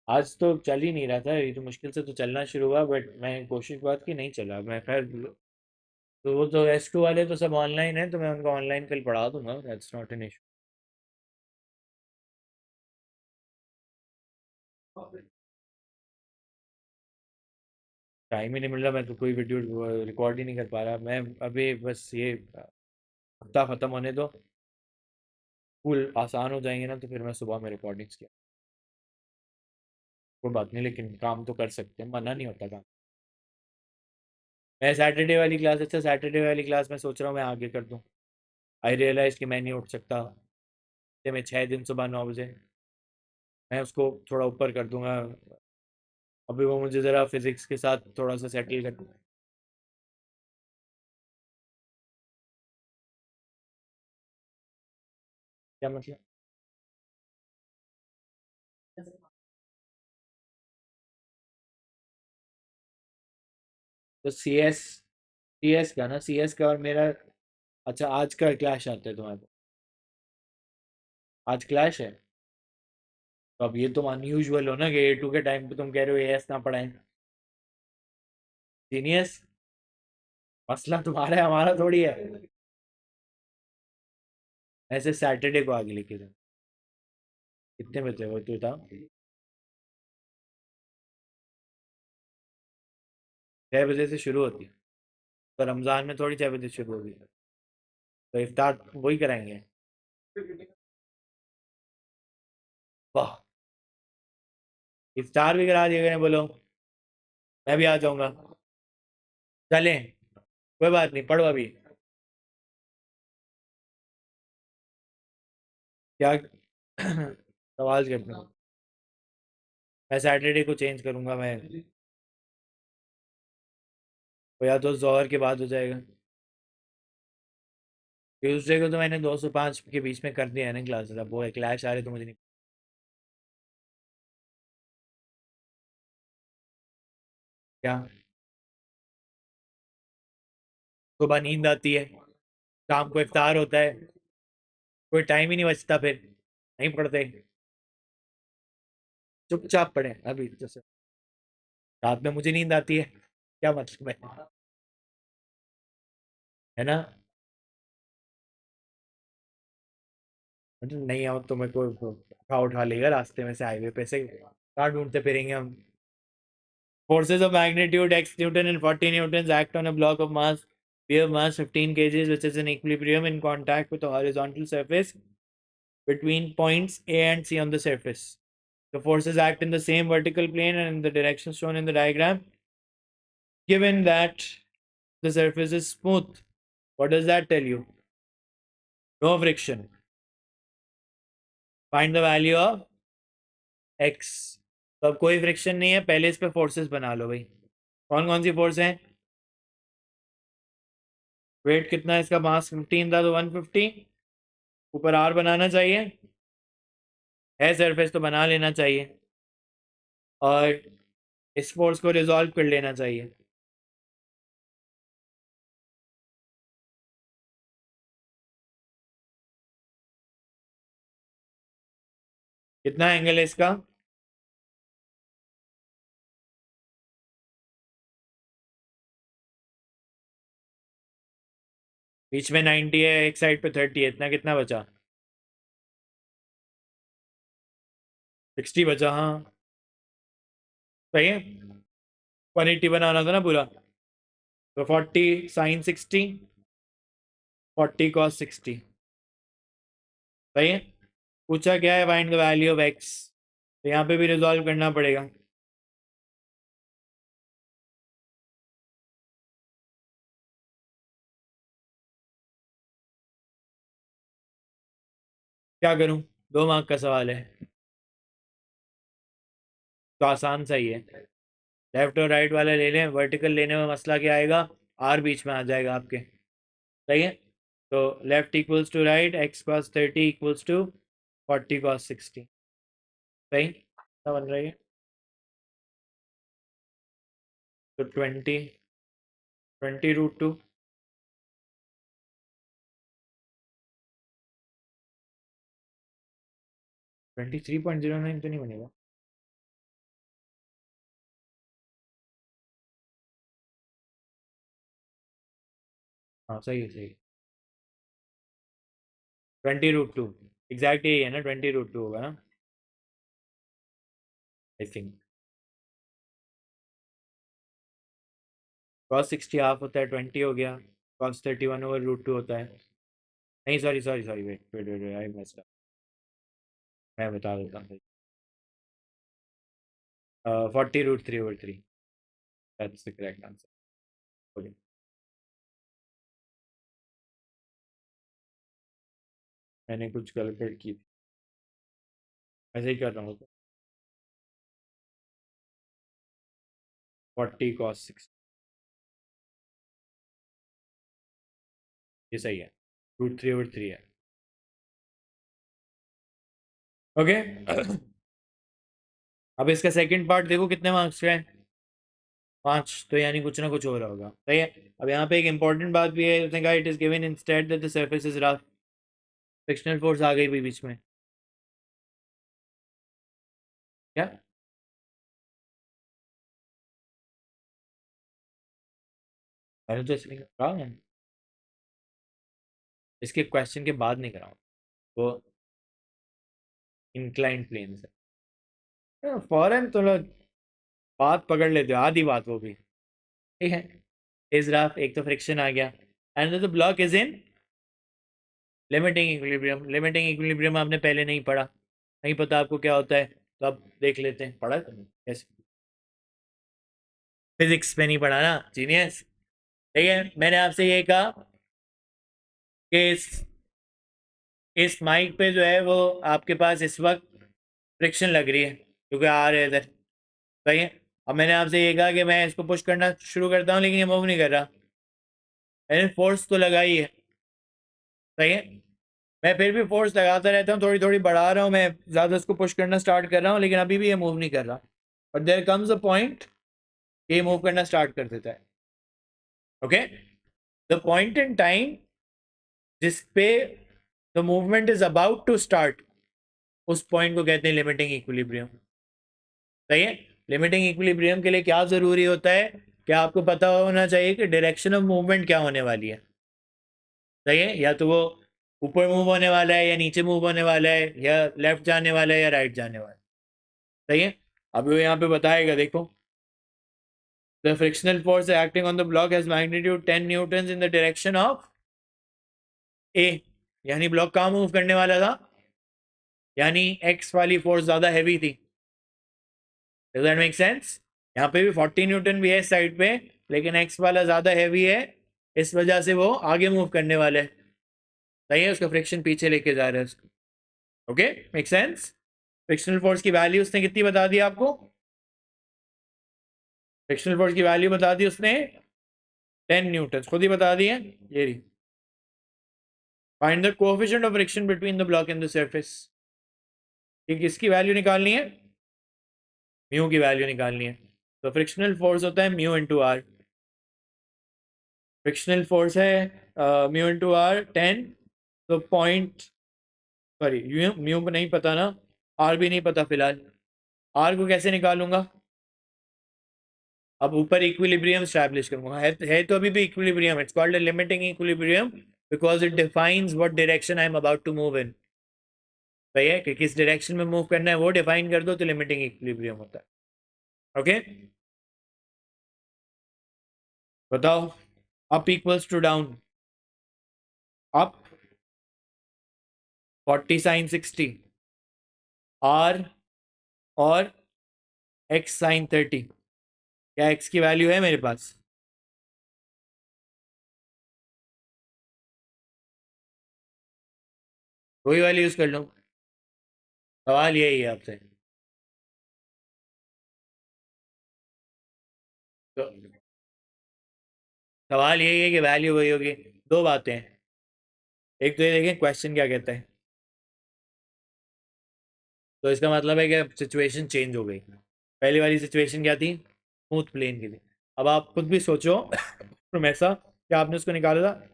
Speaker 1: आज तो चल ही नहीं रहा था, ये तो मुश्किल से तो चलना शुरू हुआ, बट मैं कोशिश बहुत की, नहीं चला। मैं खैर, तो वो तो S2 वाले तो सब ऑनलाइन है, तो मैं उनको ऑनलाइन कल पढ़ा दूंगा, that's not an issue. Time ही नहीं मिल रहा, मैं तो कोई वीडियो रिकॉर्ड ही नहीं कर पा रहा। मैं अभी बस ये हफ्ता ख़त्म होने दो, स्कूल आसान हो जाएंगे ना, तो फिर मैं सुबह में रिकॉर्डिंग्स किया। कोई बात नहीं, लेकिन काम तो कर सकते हैं, मना नहीं होता काम। मैं सैटरडे वाली क्लास, अच्छा सैटरडे वाली क्लास मैं सोच रहा हूँ मैं आगे कर दूँ। आई रियलाइज कि मैं नहीं उठ सकता, हफ्ते में 6 दिन सुबह 9 बजे। मैं उसको थोड़ा ऊपर कर दूंगा। अभी वो मुझे ज़रा फिजिक्स के साथ थोड़ा सा सेटल कर। क्या मतलब? तो सी एस का ना, सी एस का और मेरा। अच्छा, आज का क्लैश आता है तुम्हारे पास? आज क्लैश है? तो अब ये तुम अनयूजुअल हो ना कि A2 के टाइम पे तुम कह रहे हो AS ना पढ़ाएं। जीनियस। मसला तुम्हारा है, हमारा थोड़ी है। ऐसे सैटरडे को आगे लिखे थे। कितने बजे वो तो था? 6 बजे से शुरू होती है? तो रमज़ान में थोड़ी 6 बजे शुरू होगी। तो इफ्तार वही कराएंगे? वाह। इफ्तार भी करा दिया गया, बोलो। मैं भी आ जाऊंगा। चलें, कोई बात नहीं, पढ़ो अभी। क्या सवाल करना? मैं सैटरडे को चेंज करूंगा मैं, तो या तो जोहर के बाद हो जाएगा। ट्यूसडे को तो मैंने 205 के बीच में कर दिया है ना क्लासेस, अब वो क्लैश आ रहे तो मुझे नहीं। क्या? सुबह नींद आती है, शाम को इफ्तार होता है, कोई टाइम ही नहीं बचता, फिर नहीं पढ़ते। चुपचाप पढ़े अभी जैसे। रात में मुझे नींद आती है, क्या मतलब है ना? मतलब नहीं आओ तो मेरे को उठा लेगा रास्ते में से, हाईवे पे से कहाँ ढूंढते फिरेंगे हम। Forces of magnitude x Newton and 40 newtons act on a block of mass v of mass 15 kgs, which is in equilibrium in contact with the horizontal surface between points A and C on the surface. The forces act in the same vertical plane and in the direction shown in the diagram. Given that the surface is smooth, what does that tell you? No friction. Find the value of x. तो अब कोई friction नहीं है, पहले इस पे forces बना लो भाई। कौन कौन सी फोर्स है? वेट कितना है इसका? मास 15 था तो 150। ऊपर आर बनाना चाहिए, है सरफेस तो बना लेना चाहिए, और इस फोर्स को रिजॉल्व कर लेना चाहिए। कितना एंगल है इसका? बीच में 90 है, एक साइड पे 30 है, इतना कितना बचा? 60 बचा, हाँ। सही है। 180 बनाना था ना पूरा, तो 40 साइन 60, 40 कॉस 60। सही है। पूछा क्या है? Find the value of x. तो यहाँ पे भी रिजॉल्व करना पड़ेगा। क्या करूँ? 2 मार्क का सवाल है, तो आसान सा ही है। लेफ्ट और राइट वाला ले लें, वर्टिकल लेने में मसला क्या आएगा? आर बीच में आ जाएगा आपके। सही है। तो left equals to right, x cos 30 equals to 40 cos 60। सही, क्या बन रही है? तो 20 रूट 2। 23.09 तो नहीं बनेगा। हाँ सही है, सही है। 20 रूट 2, एग्जैक्ट यही है ना? 20 रूट 2 होगा ना, आई थिंक। कॉस 60 हाफ होता है, 20 हो गया। कॉस 31/√2 होता है। नहीं, sorry sorry sorry, wait wait wait, I messed up. मैं बता देता हूँ। 40√3/3, that's the correct answer. Okay, मैंने कुछ कैलकुलेट की थी, ऐसे ही कर रहा हूँ। 40 कॉस 60, ये सही है। √3/3 है। ओके। अब इसका सेकंड पार्ट देखो कितने मार्क्स का है। 5, तो यानी कुछ ना कुछ हो रहा होगा। सही है। अब यहाँ पे एक इंपॉर्टेंट बात भी है, उसने कहा it is given instead that the surface is rough. Frictional force आ गई भी बीच में। क्या? मैंने तो इसलिए कहा है, इसके क्वेश्चन के बाद नहीं कराऊँ, वो इंक्लाइंड प्लेन से फॉरन थोड़ा बात पकड़ लेते हो, आधी बात वो भी। ठीक है। इज रफ, एक तो फ्रिक्शन आ गया, and the block is in limiting equilibrium. Limiting equilibrium आपने पहले नहीं पढ़ा, नहीं पता आपको क्या होता है, तो अब देख लेते हैं। पढ़ा है तुमने? कैसे? फिजिक्स में नहीं पढ़ा ना जीनियस। ठीक है, मैंने आपसे ये कहा कि इस माइक पे जो है वो आपके पास इस वक्त फ्रिक्शन लग रही है क्योंकि आ रहे इधर। सही है। अब मैंने आपसे ये कहा कि मैं इसको पुश करना शुरू करता हूँ लेकिन ये मूव नहीं कर रहा। मैंने फोर्स तो लगाई है। सही है। मैं फिर भी फोर्स लगाता रहता हूँ, थोड़ी थोड़ी बढ़ा रहा हूँ, मैं ज़्यादा इसको पुश करना स्टार्ट कर रहा हूँ लेकिन अभी भी ये मूव नहीं कर रहा। But there comes a point ये मूव करना स्टार्ट कर देता है। Okay. The point in time जिस पे the movement is about to start, उस पॉइंट को कहते हैं लिमिटिंग इक्विलिब्रियम। सही है। लिमिटिंग इक्विलिब्रियम के लिए क्या जरूरी होता है? क्या आपको पता होना चाहिए कि डायरेक्शन ऑफ मूवमेंट क्या होने वाली है। सही है। या तो वो ऊपर मूव होने वाला है या नीचे मूव होने वाला है या लेफ्ट जाने वाला है या राइट जाने वाला है। सही है। अब वो यहाँ पे बताएगा, देखो। The frictional force acting on the block has magnitude 10 newton in the direction of A. यानी ब्लॉक कहाँ मूव करने वाला था? यानी एक्स वाली फोर्स ज्यादा हैवी थी। Does that make sense? यहाँ पे भी 40 न्यूटन भी है इस साइड पे, लेकिन एक्स वाला ज्यादा हैवी है, इस वजह से वो आगे मूव करने वाला है। सही है। उसका फ्रिक्शन पीछे लेके जा रहा है उसको। Okay, make sense? Frictional force की वैल्यू उसने कितनी बता दी आपको? फ्रिक्शनल फोर्स की वैल्यू बता दी उसने 10 न्यूटन, खुद ही बता दी है। ये रही। Find the coefficient of friction between the block and the surface. ये किसकी वैल्यू निकालनी है? म्यू की वैल्यू निकालनी है। तो फ्रिक्शनल फोर्स होता है mu into R. Frictional force है म्यू इंटू आर 10। तो पॉइंट, सॉरी, म्यू म्यू को नहीं पता ना, आर भी नहीं पता फिलहाल। आर को कैसे निकालूंगा? अब ऊपर इक्विलिब्रियम स्टैब्लिश करूंगा। है तो अभी भी equilibrium, it's called a limiting equilibrium because it defines what direction I am about to move in. सही है कि किस डायरेक्शन में मूव करना है वो डिफाइन कर दो तो लिमिटिंग इक्विलिब्रियम होता है। ओके, बताओ। Up equals to down. Up 40 sine 60, R और एक्स साइन 30। क्या एक्स की वैल्यू है मेरे पास? वही वाली यूज कर लो। सवाल यही है आपसे। तो सवाल यही है कि वैल्यू वही होगी। दो बातें हैं। एक तो ये देखें क्वेश्चन क्या कहता है। तो इसका मतलब है कि सिचुएशन चेंज हो गई। पहली वाली सिचुएशन क्या थी? स्मूथ प्लेन के लिए। अब आप खुद भी सोचो फ्रॉम ऐसा कि आपने उसको निकाला था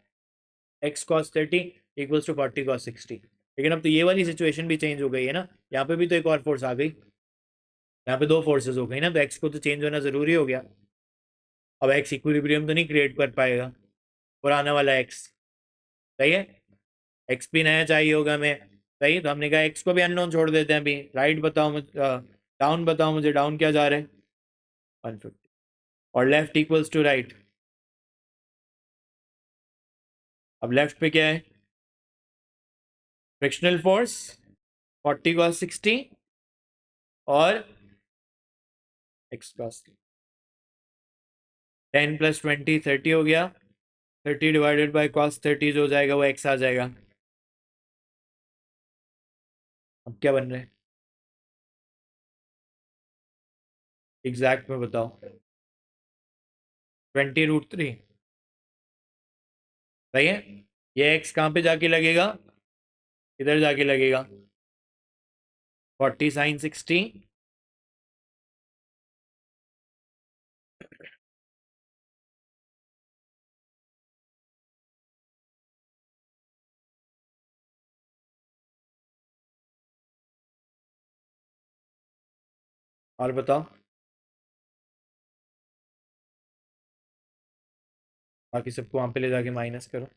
Speaker 1: x cos 30 equals to 40 cos 60। लेकिन अब तो ये वाली सिचुएशन भी चेंज हो गई है ना, यहाँ पे भी तो एक और फोर्स आ गई। यहाँ पे दो फोर्सेस हो गई ना, तो एक्स को तो चेंज होना जरूरी हो गया। अब एक्स इक्विलिब्रियम तो नहीं क्रिएट कर पाएगा, पुराना वाला एक्स। सही है। एक्स भी नया चाहिए होगा हमें। सही है, तो हमने कहा एक्स को भी अननोन छोड़ देते हैं अभी। राइट बताओ मुझे, डाउन बताओ मुझे, डाउन क्या जा रहा है? 150। और लेफ्ट इक्वल्स टू राइट। अब लेफ्ट पे क्या है? फ्रिक्शनल फोर्स 40 कॉस 60 और एक्स कॉस 10 प्लस 20 30 हो गया। 30 डिवाइडेड बाई कॉस 30 जो हो जाएगा वो एक्स आ जाएगा। अब क्या बन रहा है? एग्जैक्ट में बताओ। 20√3। सही है। ये एक्स कहाँ पे जाके लगेगा? इधर जाके लगेगा। 40 साइन 60। और बताओ, बाकी सबको वहां पे ले जाके माइनस करो।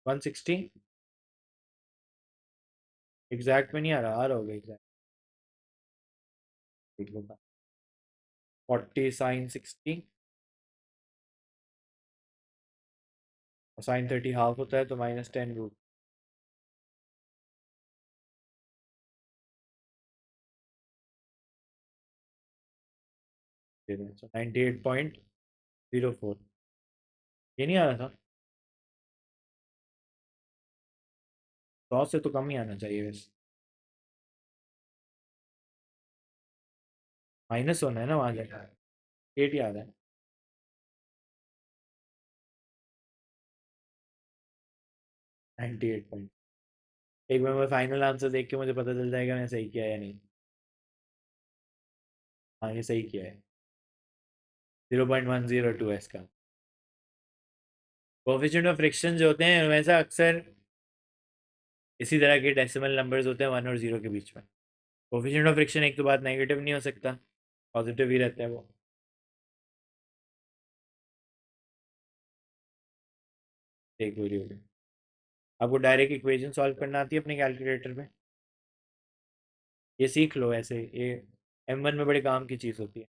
Speaker 1: 160 एग्जैक्ट में नहीं आ रहा होगा एग्जैक्ट। देख लो। 40 साइन 60 और साइन 30 हाफ होता है तो -10 रूट। सो 98.04। ये नहीं आ रहा था, 100 से तो कम ही आना चाहिए वैसे। माइनस होना है ना वहाँ जाकर, 8 ही आ रहा है। 98 पॉइंट। एक बार मैं फाइनल आंसर देख के मुझे पता चल जाएगा मैं सही किया या नहीं। हाँ ये सही किया है, 0.102 है इसका। कोफिशिएंट ऑफ फ्रिक्शन जो होते हैं वैसा अक्सर इसी तरह के डेसिमल नंबर्स होते हैं 1 और 0 के बीच में। कोफिशिएंट ऑफ फ्रिक्शन एक तो बात नेगेटिव नहीं हो सकता, पॉजिटिव ही रहता है वो। एक वैल्यू होगी। आपको डायरेक्ट इक्वेशन सॉल्व करना आती है अपने कैलकुलेटर में? ये सीख लो, ऐसे ये M1 में बड़े काम की चीज़ होती है।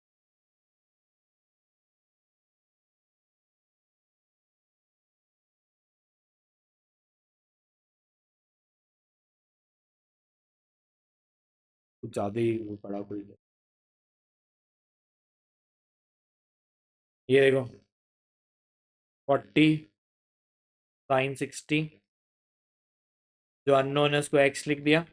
Speaker 1: कुछ ज़्यादा ही वो पड़ा कोई। ये देखो 40 sin 60, जो अननोन है उसको x लिख दिया,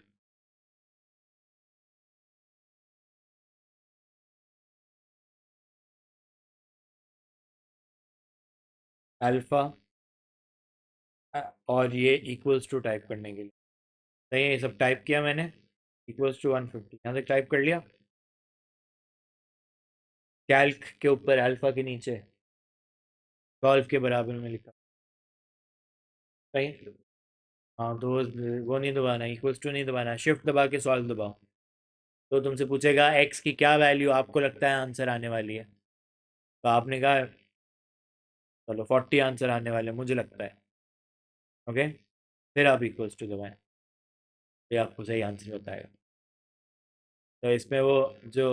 Speaker 1: अल्फा, और ये इक्वल्स टू टाइप करने के लिए। सही है, ये सब टाइप किया मैंने, इक्वल्स टू 150 यहाँ तक टाइप कर लिया। कैल्क के ऊपर अल्फा के नीचे सॉल्व के बराबर में लिखा। सही। हाँ तो वो नहीं दबाना, इक्वल्स टू नहीं दबाना, शिफ्ट दबा के सॉल्व दबाओ। तो तुमसे पूछेगा एक्स की क्या वैल्यू आपको लगता है आंसर आने वाली है, तो आपने कहा चलो 40 आंसर आने वाले मुझे लगता है। ओके, फिर आप इक्वल्स टू दबाएं, ये आपको सही आंसर बताएगा। तो इसमें वो जो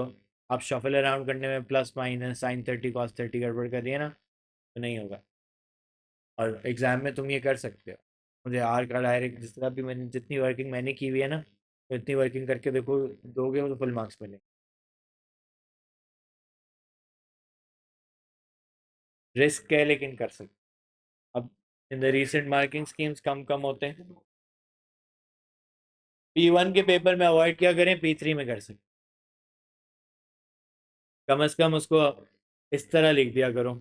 Speaker 1: आप शफल अराउंड करने में प्लस माइनस साइन 30 कॉस 30 गड़बड़ कर दिए ना, तो नहीं होगा। और एग्ज़ाम में तुम ये कर सकते हो, मुझे आर का डायरेक्ट जिस तरह भी मैंने जितनी वर्किंग मैंने की हुई है ना, तो इतनी वर्किंग करके देखो, दोगे तो फुल मार्क्स मिलेंगे। रिस्क है लेकिन कर सकते। अब in the recent marking schemes कम कम होते हैं। P1 के पेपर में अवॉइड क्या करें, P3 में कर सकते, कम से कम उसको इस तरह लिख दिया करो।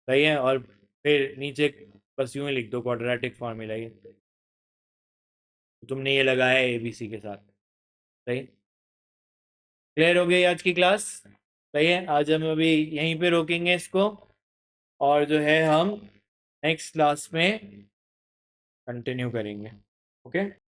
Speaker 1: सही है, और फिर नीचे बस यूं ही लिख दो क्वाड्रेटिक फार्मूला ये, तुमने ये लगाया है ABC के साथ। सही। क्लियर हो गई आज की क्लास? सही है, आज हम अभी यहीं पे रोकेंगे इसको, और जो है हम नेक्स्ट क्लास में कंटिन्यू करेंगे। ओके।